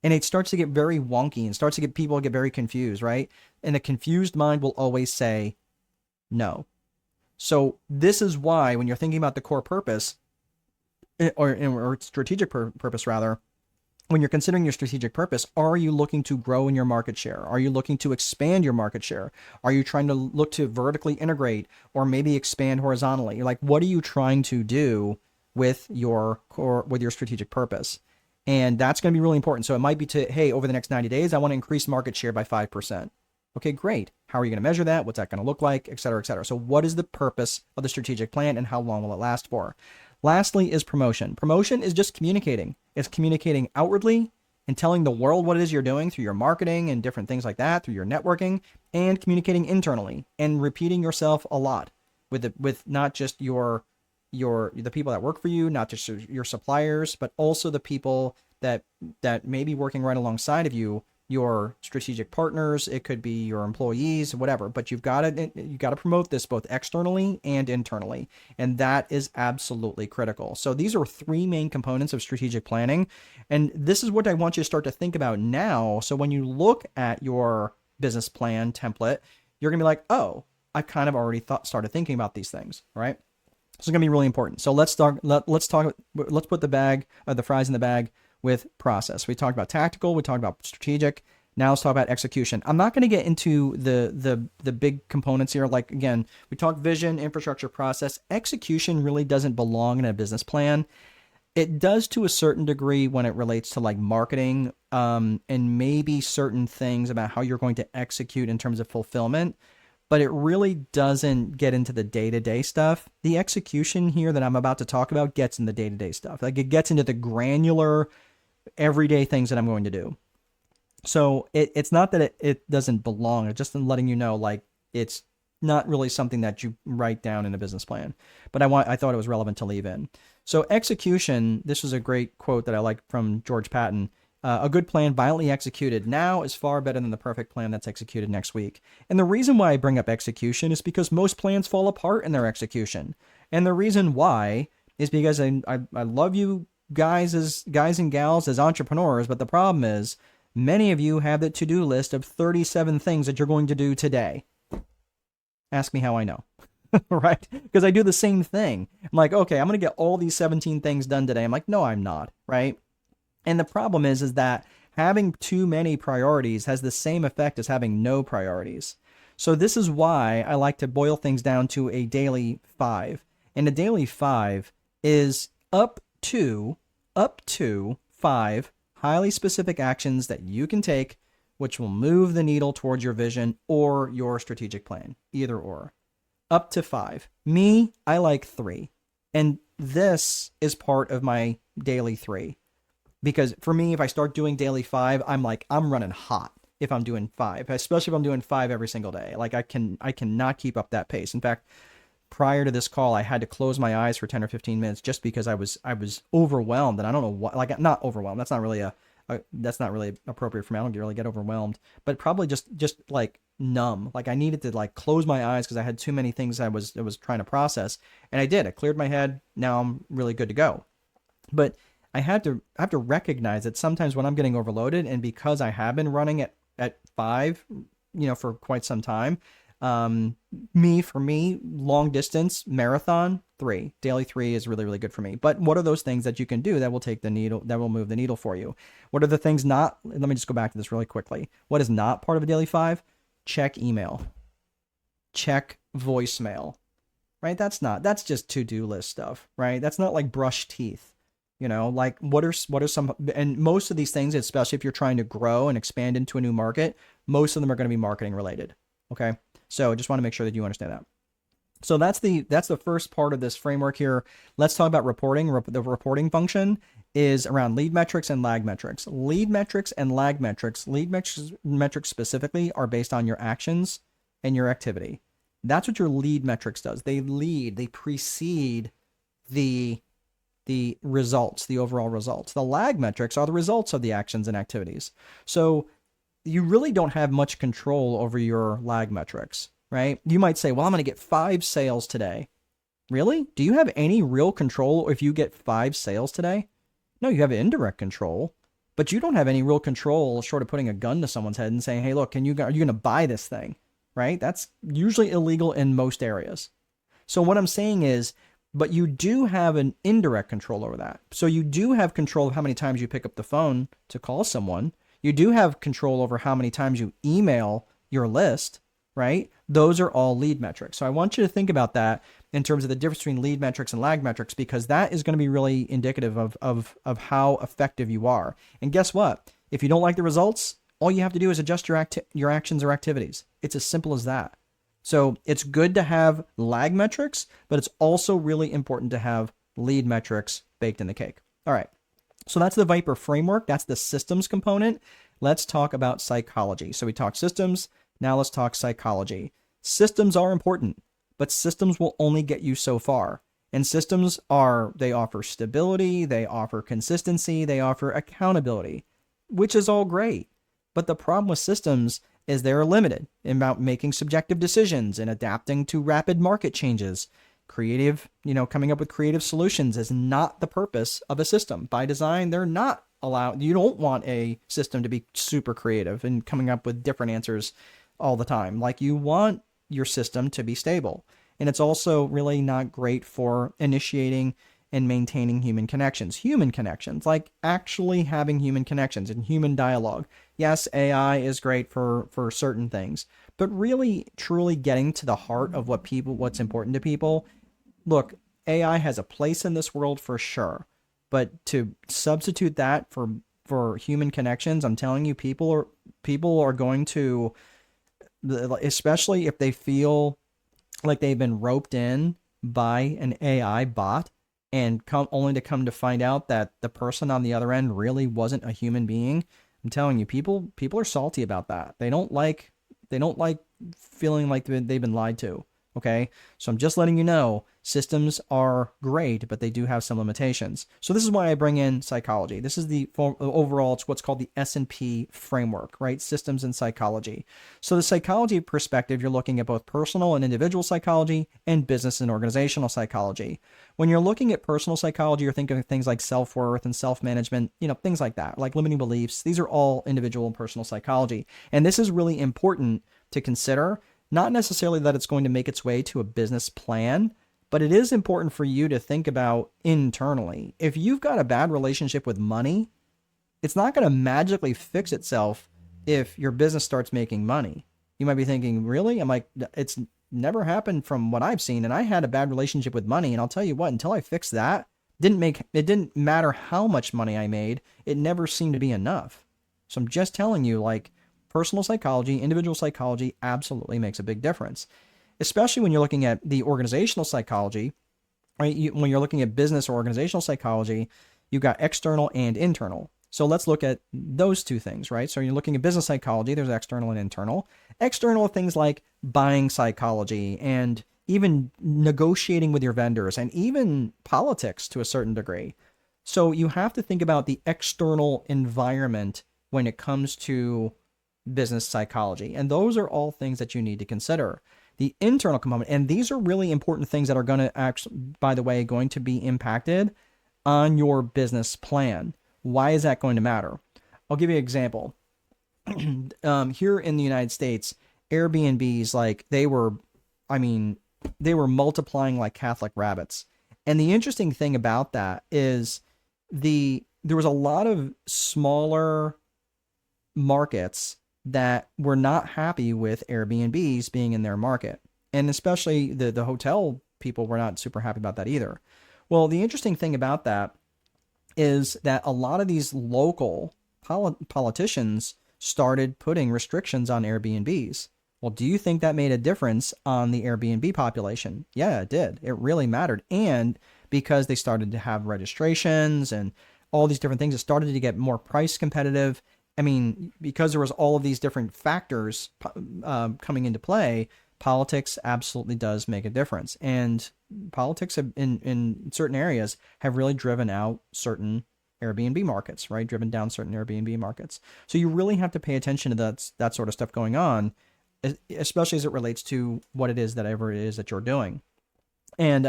And it starts to get very wonky and starts to get people get very confused, right? And the confused mind will always say no. So this is why when you're thinking about the core purpose, or strategic purpose rather, when you're considering your strategic purpose, are you looking to grow in your market share? Are you looking to expand your market share? Are you trying to look to vertically integrate or maybe expand horizontally? You're like, what are you trying to do with your core, with your strategic purpose? And that's going to be really important. So it might be to, hey, over the next 90 days, I want to increase market share by 5%. Okay, great. How are you going to measure that? What's that going to look like? Et cetera, et cetera. So what is the purpose of the strategic plan and how long will it last for? Lastly is promotion. Promotion is just communicating. It's communicating outwardly and telling the world what it is you're doing through your marketing and different things like that, through your networking, and communicating internally and repeating yourself a lot with not just the people that work for you, not just your suppliers, but also the people that may be working right alongside of you, your strategic partners. It could be your employees, whatever, but you got to promote this both externally and internally, and that is absolutely critical. So these are three main components of strategic planning, and this is what I want you to start to think about now. So when you look at your business plan template, you're gonna be like, oh, I kind of already started thinking about these things, right? So it's gonna be really important. So let's talk. Let's put the fries in the bag with process. We talked about tactical, we talked about strategic. Now let's talk about execution. I'm not going to get into the big components here. Like, again, we talked vision, infrastructure, process. Execution really doesn't belong in a business plan. It does to a certain degree when it relates to like marketing, and maybe certain things about how you're going to execute in terms of fulfillment, but it really doesn't get into the day-to-day stuff. The execution here that I'm about to talk about gets in the day-to-day stuff. Like, it gets into the granular everyday things that I'm going to do. So it's not that it doesn't belong. It's just letting you know, like, it's not really something that you write down in a business plan, but I thought it was relevant to leave in. So execution, this is a great quote that I like from George Patton. A good plan violently executed now is far better than the perfect plan that's executed next week. And the reason why I bring up execution is because most plans fall apart in their execution. And the reason why is because I love you guys and gals as entrepreneurs, but the problem is many of you have the to-do list of 37 things that you're going to do today. Ask me how I know. Right? Because I do the same thing. I'm like, okay, I'm going to get all these 17 things done today. I'm like, no, I'm not. Right? And the problem is that having too many priorities has the same effect as having no priorities. So this is why I like to boil things down to a daily 5. And a daily 5 is up to 5 highly specific actions that you can take, which will move the needle towards your vision or your strategic plan, either or. Up to 5. Me, I like 3. And this is part of my daily 3. Because for me, if I start doing daily 5, I'm running hot if I'm doing 5, especially if I'm doing 5 every single day. Like, I cannot keep up that pace. In fact, prior to this call, I had to close my eyes for 10 or 15 minutes just because I was overwhelmed, and I don't know what, like, not overwhelmed. That's not really that's not really appropriate for me. I don't really get overwhelmed, but probably just like numb. Like, I needed to like close my eyes because I had too many things I was trying to process, and I did. I cleared my head. Now I'm really good to go. But I have to recognize that sometimes when I'm getting overloaded, and because I have been running at 5, for quite some time, for me, long distance marathon 3, daily 3 is really, really good for me. But what are those things that you can do that will take the needle, that will move the needle for you? What are the things not? Let me just go back to this really quickly. What is not part of a daily 5? Check email, check voicemail, right? That's just to-do list stuff, right? That's not like brush teeth. Like, what are some, and most of these things, especially if you're trying to grow and expand into a new market, most of them are going to be marketing related. Okay. So I just want to make sure that you understand that. So that's the first part of this framework here. Let's talk about reporting. The reporting function is around lead metrics and lag metrics. Lead metrics and lag metrics. Lead metrics specifically are based on your actions and your activity. That's what your lead metrics does. They precede the results, the overall results. The lag metrics are the results of the actions and activities. So you really don't have much control over your lag metrics, right? You might say, well, I'm going to get 5 sales today. Really? Do you have any real control if you get 5 sales today? No, you have indirect control, but you don't have any real control short of putting a gun to someone's head and saying, hey, look, are you going to buy this thing? Right? That's usually illegal in most areas. So what I'm saying is, but you do have an indirect control over that. So you do have control of how many times you pick up the phone to call someone. You do have control over how many times you email your list, right? Those are all lead metrics. So I want you to think about that in terms of the difference between lead metrics and lag metrics, because that is going to be really indicative of how effective you are. And guess what? If you don't like the results, all you have to do is adjust your actions or activities. It's as simple as that. So it's good to have lag metrics, but it's also really important to have lead metrics baked in the cake. All right. So that's the Viper framework. That's the systems component. Let's talk about psychology. So we talked systems. Now let's talk psychology. Systems are important, but systems will only get you so far. And systems they offer stability, they offer consistency, they offer accountability, which is all great. But the problem with systems is they're limited about making subjective decisions and adapting to rapid market changes. Coming up with creative solutions is not the purpose of a system. By design, they're not allowed. You don't want a system to be super creative and coming up with different answers all the time. Like, you want your system to be stable. And it's also really not great for initiating and maintaining human connections, like actually having human connections and human dialogue. Yes, AI is great for certain things, but really truly getting to the heart of what's important to people. Look, AI has a place in this world for sure, but to substitute that for human connections, I'm telling you, people are going to, especially if they feel like they've been roped in by an AI bot, and only to come to find out that the person on the other end really wasn't a human being. I'm telling you, people are salty about that. They don't like feeling like they've been lied to. Okay, so I'm just letting you know, systems are great, but they do have some limitations. So this is why I bring in psychology. This is the overall, it's what's called the S&P framework, right? Systems and psychology. So the psychology perspective, you're looking at both personal and individual psychology and business and organizational psychology. When you're looking at personal psychology, you're thinking of things like self-worth and self-management, things like that, like limiting beliefs. These are all individual and personal psychology. And this is really important to consider. Not necessarily that it's going to make its way to a business plan, but it is important for you to think about internally. If you've got a bad relationship with money, it's not going to magically fix itself if your business starts making money. You might be thinking, really? I'm like, it's never happened from what I've seen. And I had a bad relationship with money. And I'll tell you what, until I fixed that, it didn't matter how much money I made. It never seemed to be enough. So I'm just telling you, like, personal psychology, individual psychology absolutely makes a big difference, especially when you're looking at the organizational psychology, right? When you're looking at business or organizational psychology, you've got external and internal. So let's look at those two things, right? So you're looking at business psychology, there's external and internal. External things like buying psychology and even negotiating with your vendors and even politics to a certain degree. So you have to think about the external environment when it comes to business psychology. And those are all things that you need to consider. The internal component, and these are really important things that are going to actually, by the way, going to be impacted on your business plan. Why is that going to matter? I'll give you an example. Here in the United States, Airbnbs, they were multiplying like Catholic rabbits. And the interesting thing about that is there was a lot of smaller markets that were not happy with Airbnbs being in their market. And especially the hotel people were not super happy about that either. Well, the interesting thing about that is that a lot of these local politicians started putting restrictions on Airbnbs. Well, do you think that made a difference on the Airbnb population? Yeah, it did. It really mattered. And because they started to have registrations and all these different things, it started to get more price competitive. I mean, because there was all of these different factors coming into play, politics absolutely does make a difference. And politics in certain areas have really driven out certain Airbnb markets, right? Driven down certain Airbnb markets. So you really have to pay attention to that sort of stuff going on, especially as it relates to what it is that you're doing. And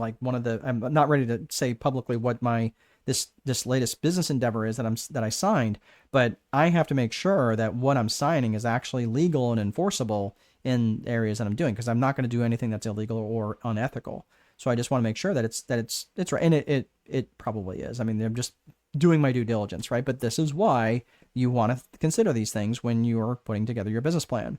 like I'm not ready to say publicly what this latest business endeavor is that I signed, but I have to make sure that what I'm signing is actually legal and enforceable in areas that I'm doing, because I'm not going to do anything that's illegal or unethical. So I just want to make sure that it's right, and it probably is. I mean, I'm just doing my due diligence, right? But this is why you want to consider these things when you're putting together your business plan.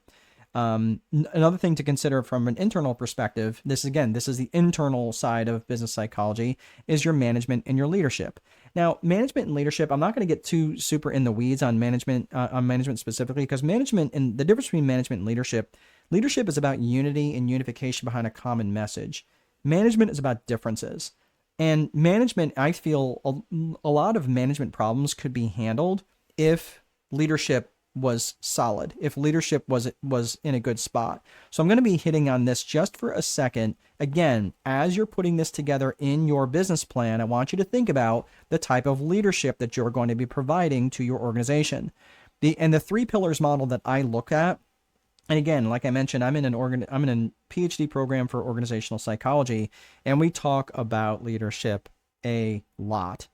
Another thing to consider from an internal perspective, this is the internal side of business psychology, is your management and your leadership. Now, management and leadership, I'm not going to get too super in the weeds on management specifically, because management and the difference between management and leadership is about unity and unification behind a common message. Management is about differences. And management, I feel a lot of management problems could be handled if leadership was solid, if leadership was in a good spot. So I'm going to be hitting on this just for a second. Again, as you're putting this together in your business plan, I want you to think about the type of leadership that you're going to be providing to your organization. The three pillars model that I look at, and again, like I mentioned, I'm in a PhD program for organizational psychology, and we talk about leadership a lot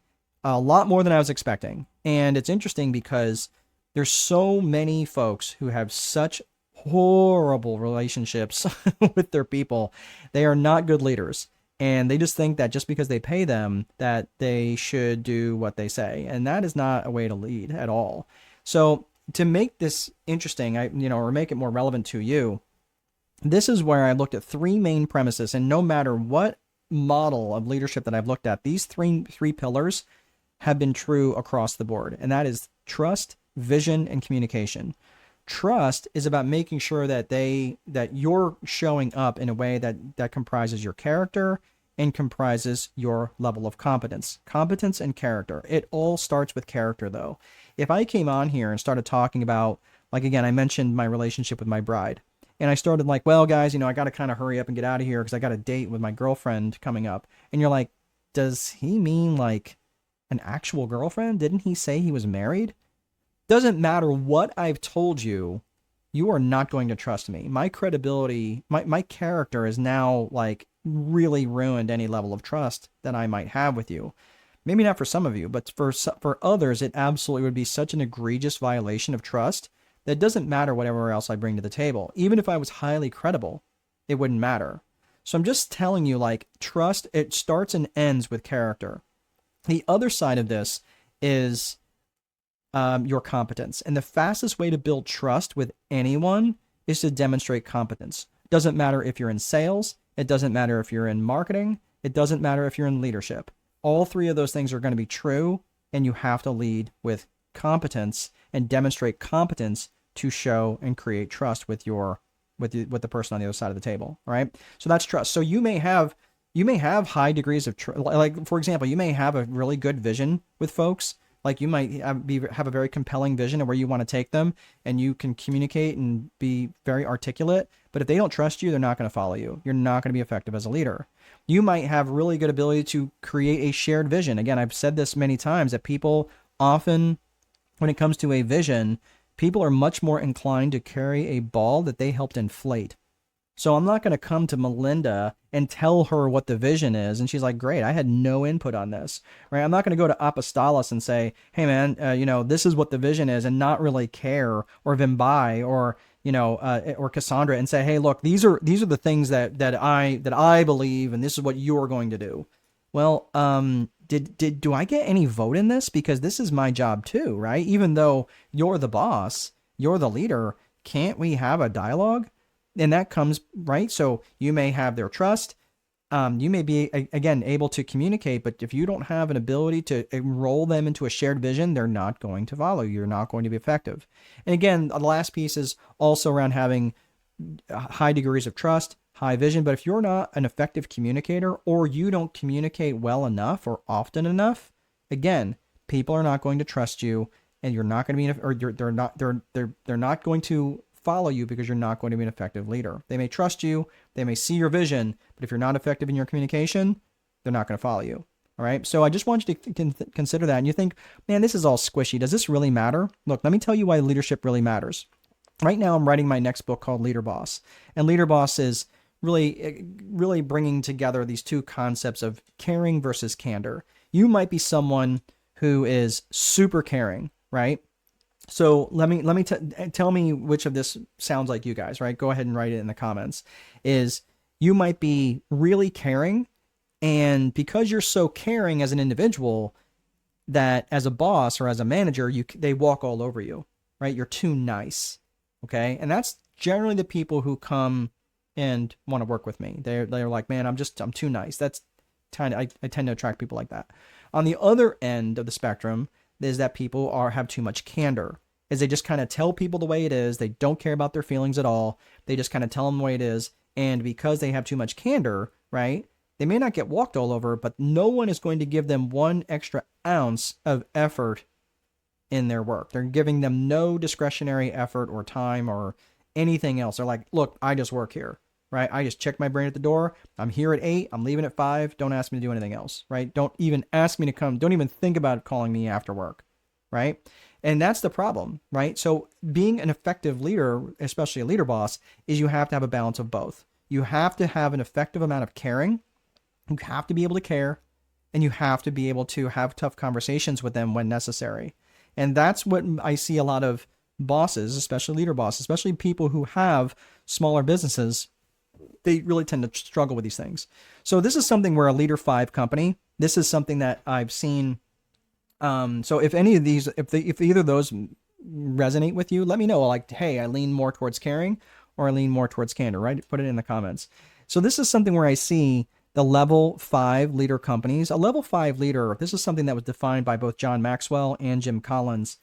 more than I was expecting. And it's interesting because there's so many folks who have such horrible relationships with their people. They are not good leaders. And they just think that just because they pay them, that they should do what they say. And that is not a way to lead at all. So to make this interesting, or make it more relevant to you, this is where I looked at three main premises. And no matter what model of leadership that I've looked at, these three pillars have been true across the board. And that is trust, vision, and communication. Trust is about making sure that you're showing up in a way that comprises your character and comprises your level of competence. Competence and character. It all starts with character, though. If I came on here and started talking about, like, again, I mentioned my relationship with my bride, and I started like, well, guys, I got to kind of hurry up and get out of here because I got a date with my girlfriend coming up. And you're like, does he mean like an actual girlfriend? Didn't he say he was married? Doesn't matter what I've told you, you are not going to trust me. My credibility, my character is now like really ruined any level of trust that I might have with you. Maybe not for some of you, but for others, it absolutely would be such an egregious violation of trust that it doesn't matter whatever else I bring to the table. Even if I was highly credible, it wouldn't matter. So I'm just telling you, like, trust, it starts and ends with character. The other side of this is your competence. And the fastest way to build trust with anyone is to demonstrate competence. Doesn't matter if you're in sales. It doesn't matter if you're in marketing. It doesn't matter if you're in leadership. All three of those things are going to be true, and you have to lead with competence and demonstrate competence to show and create trust with the person on the other side of the table. All right. So that's trust. So you may have high degrees of trust. Like, for example, you may have a really good vision with folks. Like, you might have a very compelling vision of where you want to take them, and you can communicate and be very articulate. But if they don't trust you, they're not going to follow you. You're not going to be effective as a leader. You might have really good ability to create a shared vision. Again, I've said this many times that people often, when it comes to a vision, people are much more inclined to carry a ball that they helped inflate. So I'm not going to come to Melinda and tell her what the vision is, and she's like, great, I had no input on this, right? I'm not going to go to Apostolos and say, hey, man, this is what the vision is, and not really care, or Vimbai, or Cassandra, and say, hey, look, these are the things that I believe, and this is what you're going to do. Well, do I get any vote in this? Because this is my job too, right? Even though you're the boss, you're the leader, can't we have a dialogue? And that comes, right? So you may have their trust. You may be, again, able to communicate, but if you don't have an ability to enroll them into a shared vision, they're not going to follow you. You're not going to be effective. And again, the last piece is also around having high degrees of trust, high vision. But if you're not an effective communicator, or you don't communicate well enough or often enough, again, people are not going to trust you, and you're not going to be, or they're not going to follow you, because you're not going to be an effective leader. They may trust you, they may see your vision, but if you're not effective in your communication, they're not going to follow you. All right. So I just want you to consider that. And you think, man, this is all squishy. Does this really matter? Look, let me tell you why leadership really matters. Right now, I'm writing my next book called Leader Boss. And Leader Boss is really bringing together these two concepts of caring versus candor. You might be someone who is super caring, right? So tell me which of this sounds like you guys, right? Go ahead and write it in the comments. Is you might be really caring, and because you're so caring as an individual, that as a boss or as a manager, they walk all over you, right? You're too nice, okay? And that's generally the people who come and want to work with me. They're like, man, I'm too nice. That's kind of I tend to attract people like that. On the other end of the spectrum is that people have too much candor. Is they just kind of tell people the way it is. They don't care about their feelings at all. They just kind of tell them the way it is. And because they have too much candor, right? They may not get walked all over, but no one is going to give them one extra ounce of effort in their work. They're giving them no discretionary effort or time or anything else. They're like, look, I just work here, right? I just check my brain at the door. I'm here at 8. I'm leaving at 5. Don't ask me to do anything else, right? Don't even ask me to come. Don't even think about calling me after work, right? And that's the problem, right? So being an effective leader, especially a leader boss, is you have to have a balance of both. You have to have an effective amount of caring. You have to be able to care, and you have to be able to have tough conversations with them when necessary. And that's what I see a lot of bosses, especially leader bosses, especially people who have smaller businesses, they really tend to struggle with these things. So this is something where a leader 5 company, this is something that I've seen. So if any of these, if either of those resonate with you, let me know. Like, hey, I lean more towards caring or I lean more towards candor, right? Put it in the comments. So this is something where I see the level 5 leader companies. A level 5 leader, this is something that was defined by both John Maxwell and Jim Collins.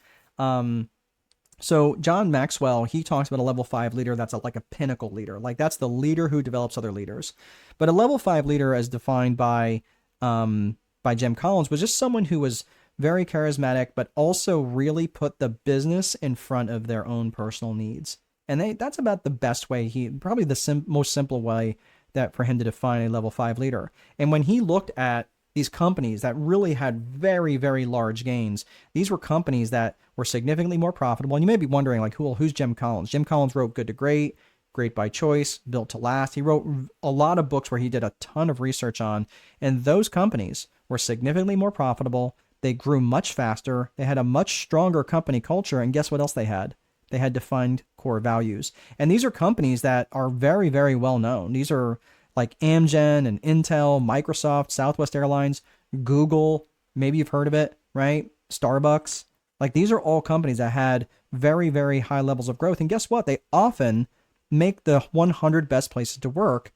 So John Maxwell, he talks about a level 5 leader that's like a pinnacle leader. Like that's the leader who develops other leaders. But a level 5 leader, as defined by Jim Collins, was just someone who was very charismatic, but also really put the business in front of their own personal needs. And that's about the best way, probably the most simple way that for him to define a level 5 leader. And when he looked at these companies that really had very, very large gains, these were companies that were significantly more profitable. And you may be wondering, like, who's Jim Collins? Jim Collins wrote Good to Great, Great by Choice, Built to Last. He wrote a lot of books where he did a ton of research on, and those companies were significantly more profitable. They grew much faster. They had a much stronger company culture. And guess what else they had? They had defined core values. And these are companies that are very, very well known. These are like Amgen and Intel, Microsoft, Southwest Airlines, Google. Maybe you've heard of it, right? Starbucks. Like these are all companies that had very, very high levels of growth. And guess what? They often make the 100 best places to work.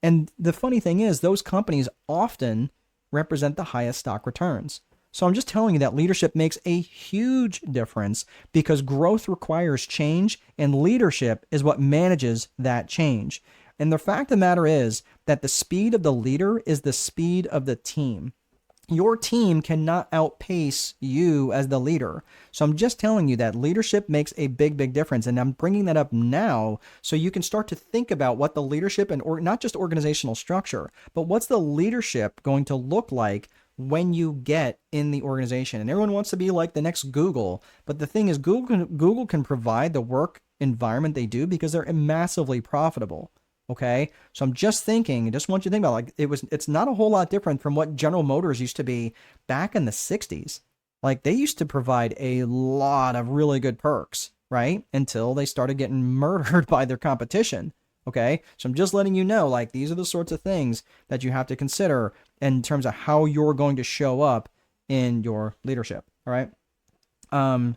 And the funny thing is, those companies often represent the highest stock returns. So I'm just telling you that leadership makes a huge difference because growth requires change, and leadership is what manages that change. And the fact of the matter is that the speed of the leader is the speed of the team. Your team cannot outpace you as the leader. So I'm just telling you that leadership makes a big, big difference. And I'm bringing that up now so you can start to think about what the leadership and not just organizational structure, but what's the leadership going to look like when you get in the organization. And everyone wants to be like the next Google. But the thing is, Google can provide the work environment they do because they're massively profitable. Okay. So I'm just thinking, I just want you to think about like it's not a whole lot different from what General Motors used to be back in the 60s. Like they used to provide a lot of really good perks, right? Until they started getting murdered by their competition. Okay. So I'm just letting you know, like, these are the sorts of things that you have to consider in terms of how you're going to show up in your leadership. All right.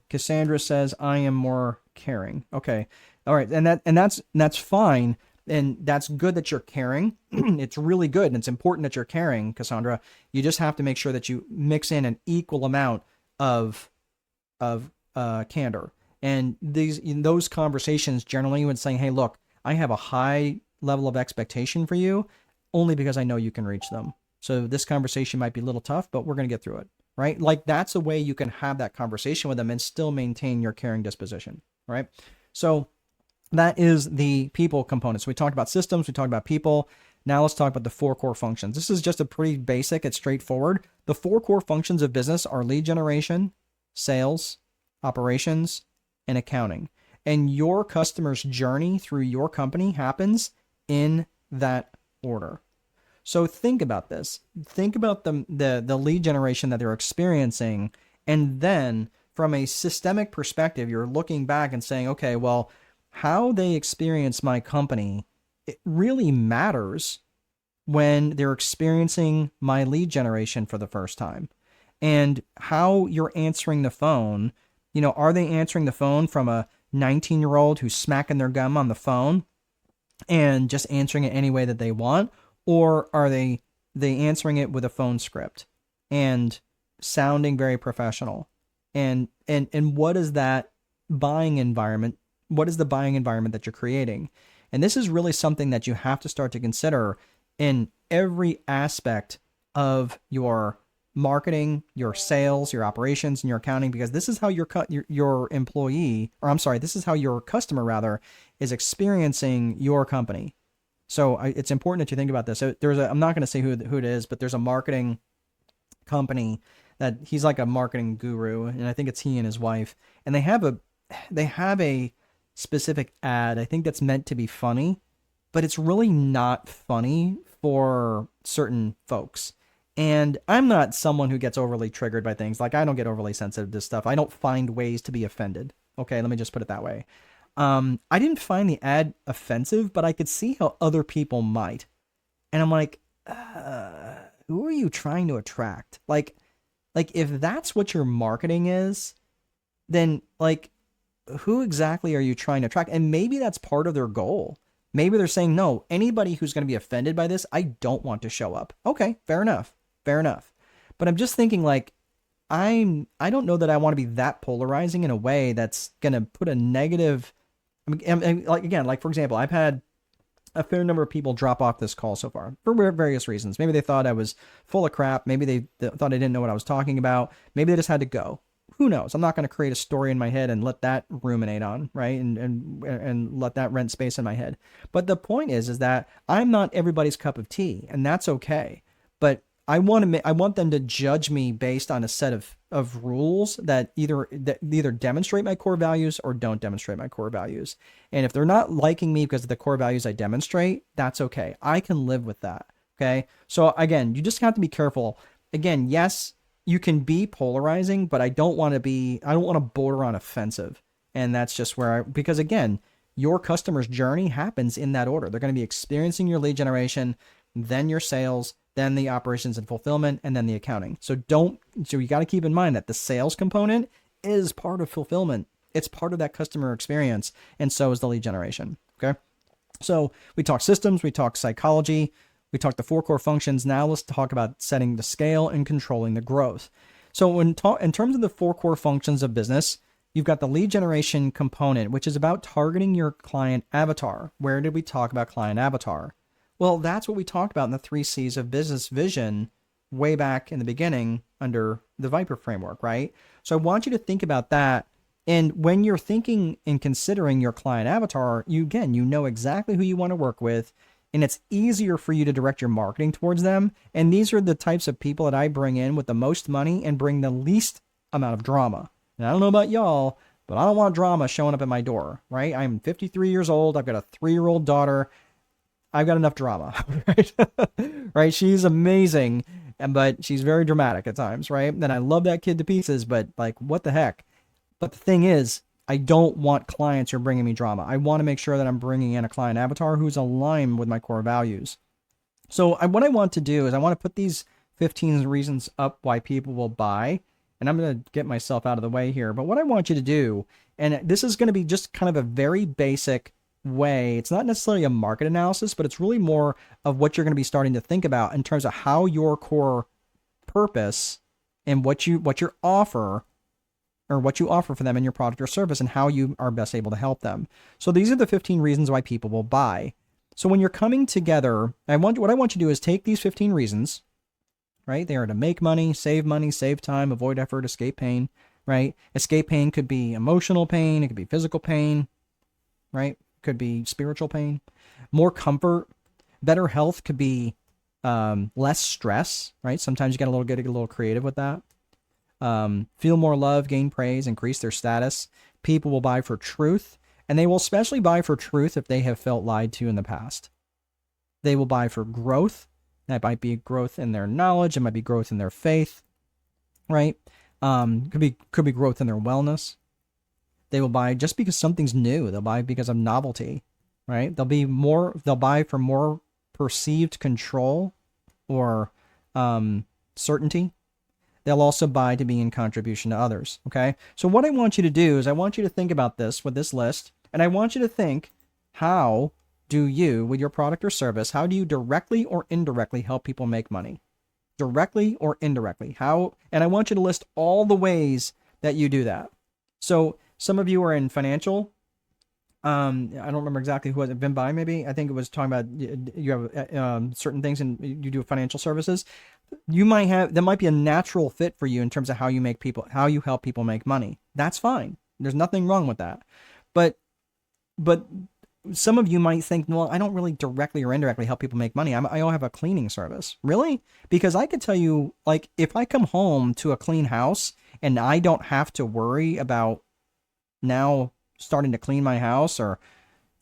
Cassandra says, I am more caring. Okay. All right. And that's fine. And that's good that you're caring. It's really good. And it's important that you're caring, Cassandra. You just have to make sure that you mix in an equal amount of candor. And in those conversations, generally when saying, hey, look, I have a high level of expectation for you only because I know you can reach them. So this conversation might be a little tough, but we're going to get through it, right? Like that's a way you can have that conversation with them and still maintain your caring disposition, right? So that is the people component. So we talked about systems, we talked about people. Now let's talk about the 4 core functions. This is just a pretty basic, it's straightforward. The 4 core functions of business are lead generation, sales, operations, and accounting. And your customer's journey through your company happens in that order. So think about this. Think about the lead generation that they're experiencing, and then from a systemic perspective, you're looking back and saying, okay, well, how they experience my company, it really matters when they're experiencing my lead generation for the first time. And how you're answering the phone, are they answering the phone from a 19-year-old who's smacking their gum on the phone and just answering it any way that they want? Or are they answering it with a phone script and sounding very professional? And what is that buying environment? What is the buying environment that you're creating? And this is really something that you have to start to consider in every aspect of your marketing, your sales, your operations, and your accounting, because this is how your employee, or I'm sorry, this is how your customer rather is experiencing your company. So it's important that you think about this. So I'm not going to say who it is, but there's a marketing company that he's like a marketing guru, and I think it's he and his wife, and they have a specific ad, I think, that's meant to be funny, but it's really not funny for certain folks. And I'm not someone who gets overly triggered by things. Like, I don't get overly sensitive to stuff. I don't find ways to be offended. Okay, let me just put it that way. I didn't find the ad offensive, but I could see how other people might. And I'm like, who are you trying to attract? Like if that's what your marketing is, then like, who exactly are you trying to attract? And maybe that's part of their goal. Maybe they're saying, no, anybody who's going to be offended by this, I don't want to show up. Okay, fair enough. But I'm just thinking, like, I don't know that I want to be that polarizing in a way that's going to put a negative. Like for example, I've had a fair number of people drop off this call so far for various reasons. Maybe they thought I was full of crap. Maybe they thought I didn't know what I was talking about. Maybe they just had to go. Who knows? I'm not going to create a story in my head and let that ruminate on, right? And let that rent space in my head. But the point is that I'm not everybody's cup of tea, and that's okay. But I want them to judge me based on a set of rules that either demonstrate my core values or don't demonstrate my core values. And if they're not liking me because of the core values I demonstrate, that's okay. I can live with that. Okay. So again, you just have to be careful. Again, yes, you can be polarizing, but I don't want to border on offensive. And that's just because again, your customer's journey happens in that order. They're going to be experiencing your lead generation, then your sales, then the operations and fulfillment, and then the accounting. So you got to keep in mind that the sales component is part of fulfillment. It's part of that customer experience, and so is the lead generation. Okay. So we talk systems, we talk psychology, we talk the 4 core functions. Now let's talk about setting the scale and controlling the growth. So in terms of the 4 core functions of business, you've got the lead generation component, which is about targeting your client avatar. Where did we talk about client avatar? Well, that's what we talked about in the 3 C's of business vision way back in the beginning under the Viper framework, right? So I want you to think about that. And when you're thinking and considering your client avatar, you know exactly who you want to work with, and it's easier for you to direct your marketing towards them. And these are the types of people that I bring in with the most money and bring the least amount of drama. And I don't know about y'all, but I don't want drama showing up at my door, right? I'm 53 years old. I've got a 3-year-old daughter. I've got enough drama, right? Right? She's amazing, but she's very dramatic at times, right? And I love that kid to pieces, but like, what the heck? But the thing is, I don't want clients who are bringing me drama. I want to make sure that I'm bringing in a client avatar who's aligned with my core values. So what I want to do is I want to put these 15 reasons up why people will buy, and I'm going to get myself out of the way here. But what I want you to do, and this is going to be just kind of a very basic way. It's not necessarily a market analysis, but it's really more of what you're going to be starting to think about in terms of how your core purpose and what you offer for them in your product or service, and how you are best able to help them. So these are the 15 reasons why people will buy. So when you're coming together, what I want you to do is take these 15 reasons, right? They are to make money, save time, avoid effort, escape pain, right? Escape pain could be emotional pain. It could be physical pain, right? Could be spiritual pain. More comfort, better health could be less stress, right? Sometimes you got to get a little creative with that. Feel more love, gain praise, increase their status. People will buy for truth, and they will especially buy for truth if they have felt lied to in the past. They will buy for growth. That might be growth in their knowledge. It might be growth in their faith, right? Could be growth in their wellness. They will buy just because something's new. They'll buy because of novelty, right? They'll buy for more perceived control or certainty. They'll also buy to be in contribution to others. Okay. So what I want you to do is I want you to think about this with this list, and I want you to think, how do you, with your product or service, how do you directly or indirectly help people make money? Directly or indirectly? How? And I want you to list all the ways that you do that. So some of you are in financial. I don't remember exactly who was it, Vimbai maybe. I think it was talking about you have certain things and you do financial services. You might have, that might be a natural fit for you in terms of how you help people make money. That's fine. There's nothing wrong with that. But some of you might think, well, I don't really directly or indirectly help people make money. I have a cleaning service. Really? Because I could tell you, like, if I come home to a clean house and I don't have to worry about now starting to clean my house or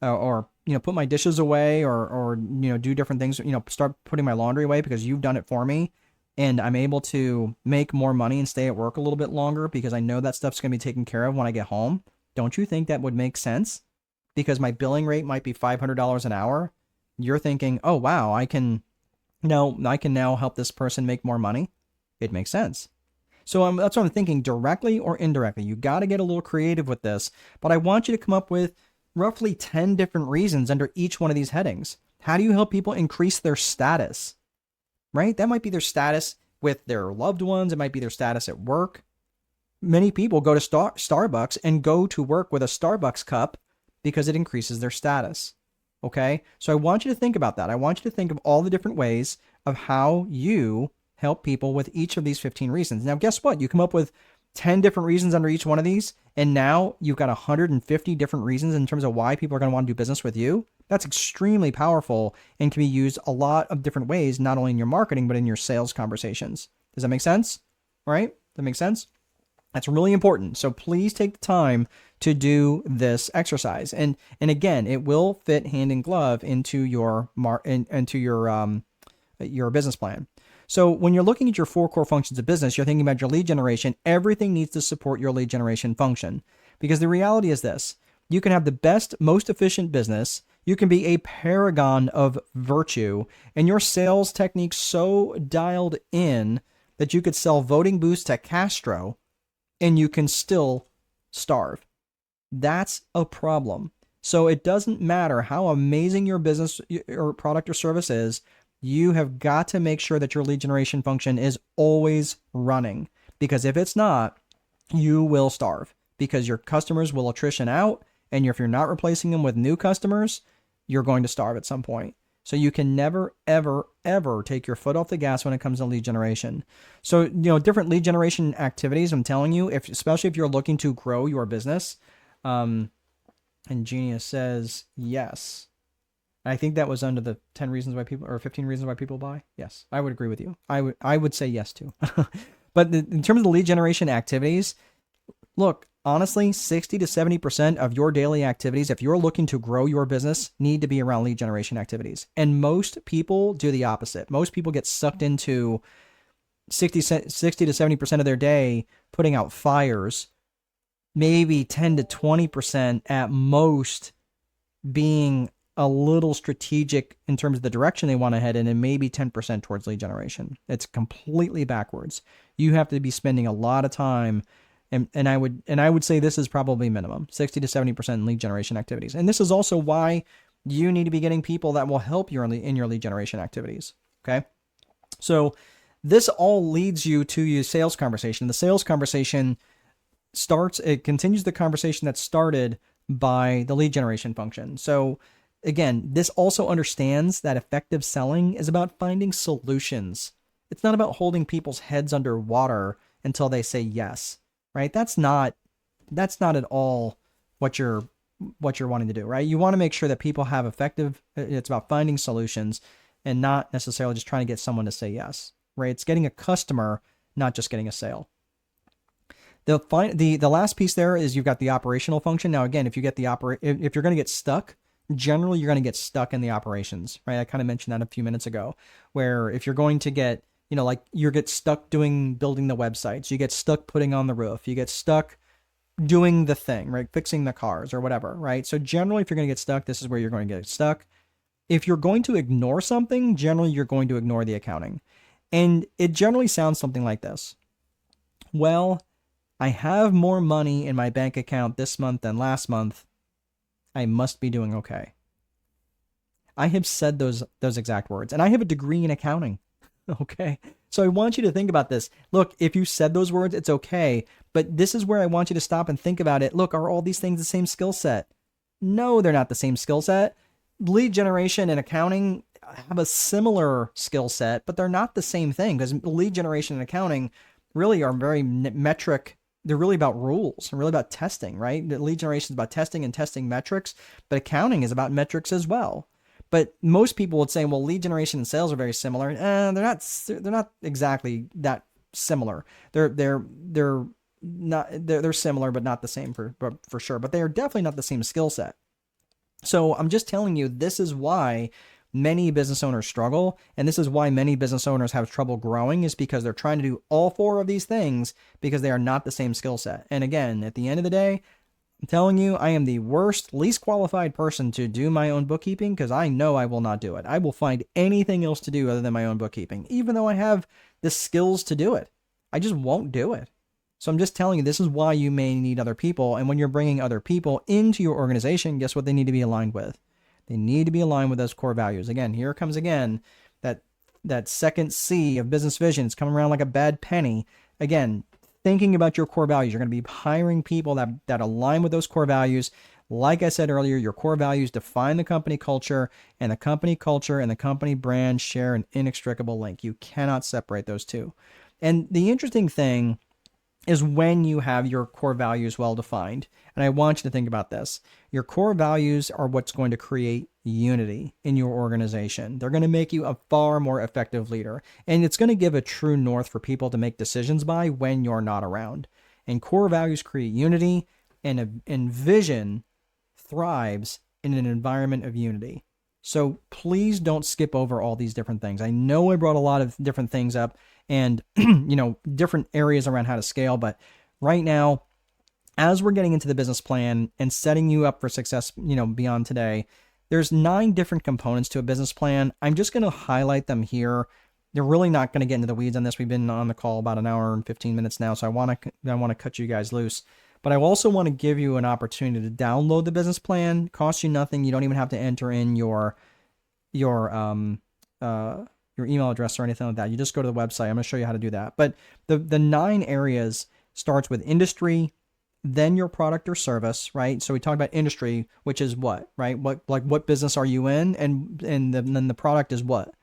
put my dishes away or do different things, start putting my laundry away because you've done it for me, and I'm able to make more money and stay at work a little bit longer because I know that stuff's going to be taken care of when I get home. Don't you think that would make sense? Because my billing rate might be $500 an hour. You're thinking, oh wow, I can now help this person make more money. It makes sense. So that's what I'm thinking, directly or indirectly. You got to get a little creative with this, but I want you to come up with roughly 10 different reasons under each one of these headings. How do you help people increase their status? Right? That might be their status with their loved ones. It might be their status at work. Many people go to Starbucks and go to work with a Starbucks cup because it increases their status. Okay? So I want you to think about that. I want you to think of all the different ways of how you help people with each of these 15 reasons. Now, guess what? You come up with 10 different reasons under each one of these, and now you've got 150 different reasons in terms of why people are going to want to do business with you. That's extremely powerful and can be used a lot of different ways, not only in your marketing, but in your sales conversations. Does that make sense? All right? Does that make sense? That's really important. So please take the time to do this exercise. And again, it will fit hand in glove into your business plan. So when you're looking at your 4 core functions of business, you're thinking about your lead generation. Everything needs to support your lead generation function, because the reality is this: you can have the best, most efficient business. You can be a paragon of virtue, and your sales technique so dialed in that you could sell voting booths to Castro and you can still starve. That's a problem. So it doesn't matter how amazing your business or product or service is. You have got to make sure that your lead generation function is always running, because if it's not, you will starve, because your customers will attrition out. And if you're not replacing them with new customers, you're going to starve at some point. So you can never, ever, ever take your foot off the gas when it comes to lead generation. So, different lead generation activities, I'm telling you, especially if you're looking to grow your business. And Genius says, yes. I think that was under the 10 reasons why people, or 15 reasons why people buy. Yes, I would agree with you. I would say yes too. But in terms of the lead generation activities, look, honestly, 60 to 70% of your daily activities, if you're looking to grow your business, need to be around lead generation activities. And most people do the opposite. Most people get sucked into 60 to 70% of their day putting out fires, maybe 10 to 20% at most being a little strategic in terms of the direction they want to head in, and maybe 10% towards lead generation. It's completely backwards. You have to be spending a lot of time, and I would say this is probably minimum 60 to 70% in lead generation activities. And this is also why you need to be getting people that will help you in your lead generation activities. Okay, so this all leads you to your sales conversation. The sales conversation continues the conversation that started by the lead generation function. So again, this also understands that effective selling is about finding solutions. It's not about holding people's heads underwater until they say yes, right? That's not at all what you're wanting to do, right? You want to make sure that people have it's about finding solutions and not necessarily just trying to get someone to say yes, right? It's getting a customer, not just getting a sale. The last piece there is you've got the operational function. Now, again, if you're going to get stuck, generally you're going to get stuck in the operations, right? I kind of mentioned that a few minutes ago, where if you're going to get like you get stuck building the websites, you get stuck putting on the roof, you get stuck doing the thing, right? Fixing the cars or whatever, right? So generally, if you're going to get stuck, this is where you're going to get stuck. If you're going to ignore something, generally you're going to ignore the accounting. And it generally sounds something like this. Well, I have more money in my bank account this month than last month. I must be doing okay. I have said those exact words, and I have a degree in accounting. Okay. So I want you to think about this. Look, if you said those words, it's okay. But this is where I want you to stop and think about it. Look, are all these things the same skill set? No, they're not the same skill set. Lead generation and accounting have a similar skill set, but they're not the same thing, because lead generation and accounting really are very metric. They're really about rules and really about testing, right? The lead generation is about testing and testing metrics, but accounting is about metrics as well. But most people would say, well, lead generation and sales are very similar. They're not. They're not exactly that similar. They're not. They're similar, but not the same for sure. But they are definitely not the same skill set. So I'm just telling you, this is why many business owners struggle, and this is why many business owners have trouble growing, is because they're trying to do all four of these things because they are not the same skill set. And again, at the end of the day, I'm telling you, I am the worst, least qualified person to do my own bookkeeping, because I know I will not do it. I will find anything else to do other than my own bookkeeping, even though I have the skills to do it. I just won't do it. So I'm just telling you, this is why you may need other people. And when you're bringing other people into your organization, guess what they need to be aligned with? They need to be aligned with those core values. Again, here comes again that second C of business vision. It's coming around like a bad penny. Again, thinking about your core values. You're going to be hiring people that align with those core values. Like I said earlier, your core values define the company culture, and the company culture and the company brand share an inextricable link. You cannot separate those two. And the interesting thing is when you have your core values well defined. And I want you to think about this. Your core values are what's going to create unity in your organization. They're going to make you a far more effective leader. And it's going to give a true north for people to make decisions by when you're not around. And core values create unity, and vision thrives in an environment of unity. So please don't skip over all these different things. I know I brought a lot of different things up and, different areas around how to scale. But right now, as we're getting into the business plan and setting you up for success, beyond today, there's 9 different components to a business plan. I'm just going to highlight them here. They're really not going to get into the weeds on this. We've been on the call about an hour and 15 minutes now, so I want to cut you guys loose. But I also want to give you an opportunity to download the business plan. Costs you nothing. You don't even have to enter in your email address or anything like that. You just go to the website. I'm going to show you how to do that. But the 9 areas starts with industry, then your product or service, right? So we talked about industry, which is what, right? What business are you in? And then the product is what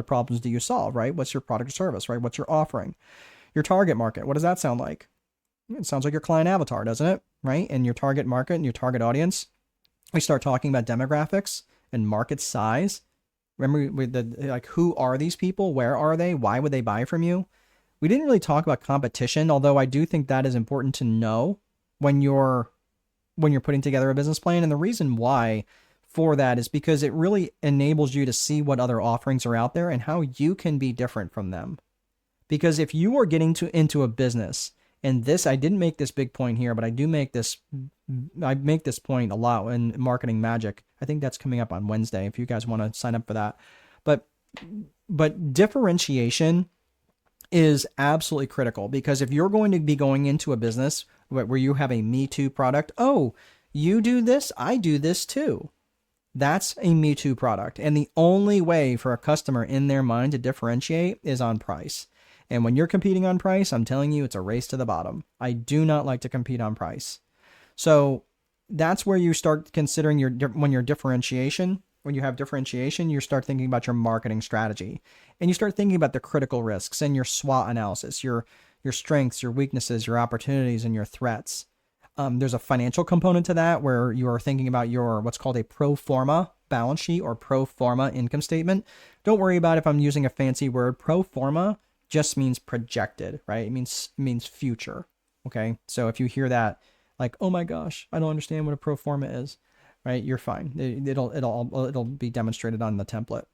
problems do you solve, right? What's your product or service, right? What's your offering? Your target market, what does that sound like? It sounds like your client avatar, doesn't it? Right? And your target market and your target audience. We start talking about demographics and market size. Remember, who are these people? Where are they? Why would they buy from you? We didn't really talk about competition, although I do think that is important to know when you're putting together a business plan. And the reason why for that is because it really enables you to see what other offerings are out there and how you can be different from them. Because if you are getting into a business, and this, I didn't make this big point here, but I make this point a lot in Marketing Magic. I think that's coming up on Wednesday if you guys want to sign up for that. But differentiation is absolutely critical, because if you're going to be going into a business where you have a Me Too product, oh, you do this, I do this too. That's a Me Too product. And the only way for a customer in their mind to differentiate is on price. And when you're competing on price, I'm telling you, it's a race to the bottom. I do not like to compete on price. So that's where you start considering when you have differentiation, you start thinking about your marketing strategy, and you start thinking about the critical risks and your SWOT analysis, your strengths, your weaknesses, your opportunities, and your threats. There's a financial component to that where you are thinking about your what's called a pro forma balance sheet or pro forma income statement. Don't worry about if I'm using a fancy word. Pro forma just means projected, right? It means future. Okay. So if you hear that, like, oh my gosh, I don't understand what a pro forma is, right? You're fine. It'll be demonstrated on the template.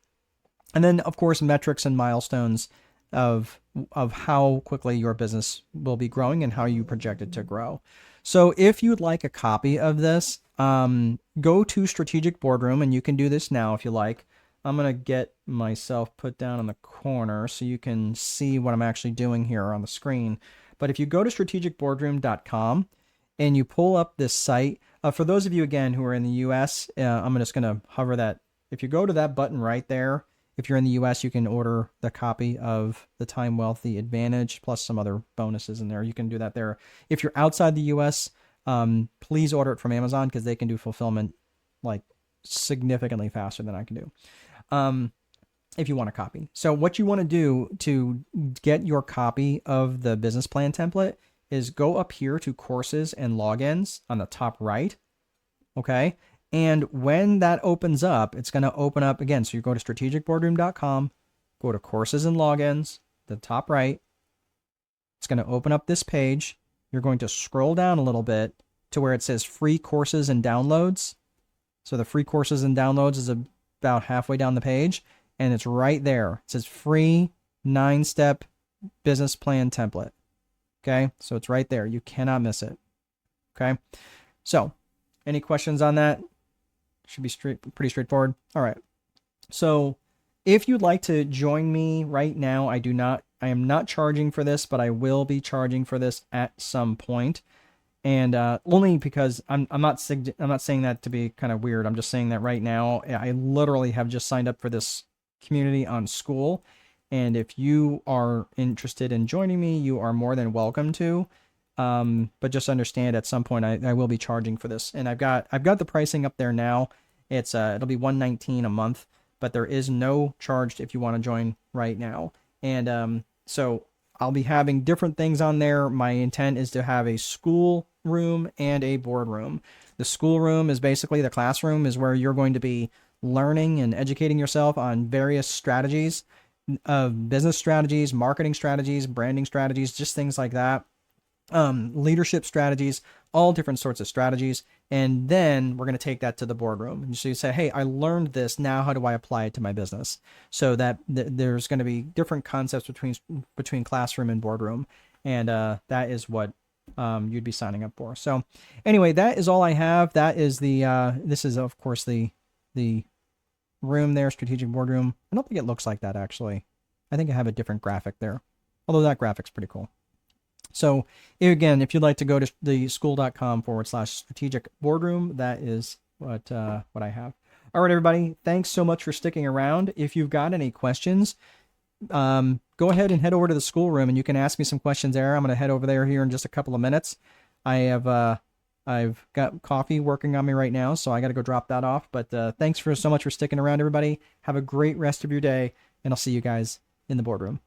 And then, of course, metrics and milestones of how quickly your business will be growing and how you project it to grow. So if you'd like a copy of this, go to Strategic Boardroom, and you can do this now if you like. I'm going to get myself put down in the corner so you can see what I'm actually doing here on the screen. But if you go to strategicboardroom.com and you pull up this site, for those of you, again, who are in the US, I'm just going to hover that. If you go to that button right there, if you're in the US, you can order the copy of the Time Wealthy Advantage plus some other bonuses in there. You can do that there. If you're outside the US, please order it from Amazon because they can do fulfillment like significantly faster than I can do. If you want a copy. So what you want to do to get your copy of the business plan template is go up here to courses and logins on the top right. Okay. And when that opens up, it's going to open up again. So you go to strategicboardroom.com, go to courses and logins, the top right. It's going to open up this page. You're going to scroll down a little bit to where it says free courses and downloads. So the free courses and downloads is about halfway down the page, and it's right there. It says free 9-step business plan template. Okay. So it's right there. You cannot miss it. Okay. So any questions on that? Should be pretty straightforward. All right. So if you'd like to join me right now, I am not charging for this, but I will be charging for this at some point. And only because I'm not saying that to be kind of weird. I'm just saying that right now, I literally have just signed up for this community on School. And if you are interested in joining me, you are more than welcome to. But just understand at some point I will be charging for this, and I've got the pricing up there now. It's it'll be $119 a month, but there is no charge if you want to join right now. And so I'll be having different things on there. My intent is to have a school room and a board room. The school room is basically the classroom, is where you're going to be learning and educating yourself on various strategies of business strategies, marketing strategies, branding strategies, just things like that. Leadership strategies, all different sorts of strategies. And then we're going to take that to the boardroom. And so you say, hey, I learned this. Now, how do I apply it to my business? So that there's going to be different concepts between classroom and boardroom. And that is what you'd be signing up for. So anyway, that is all I have. That is this is, of course, the room there, Strategic Boardroom. I don't think it looks like that, actually. I think I have a different graphic there, although that graphic's pretty cool. So again, if you'd like to go to the school.com/strategic boardroom, that is what I have. All right, everybody. Thanks so much for sticking around. If you've got any questions, go ahead and head over to the schoolroom and you can ask me some questions there. I'm going to head over there here in just a couple of minutes. I've got coffee working on me right now, so I got to go drop that off. But thanks so much for sticking around, everybody. Have a great rest of your day, and I'll see you guys in the boardroom.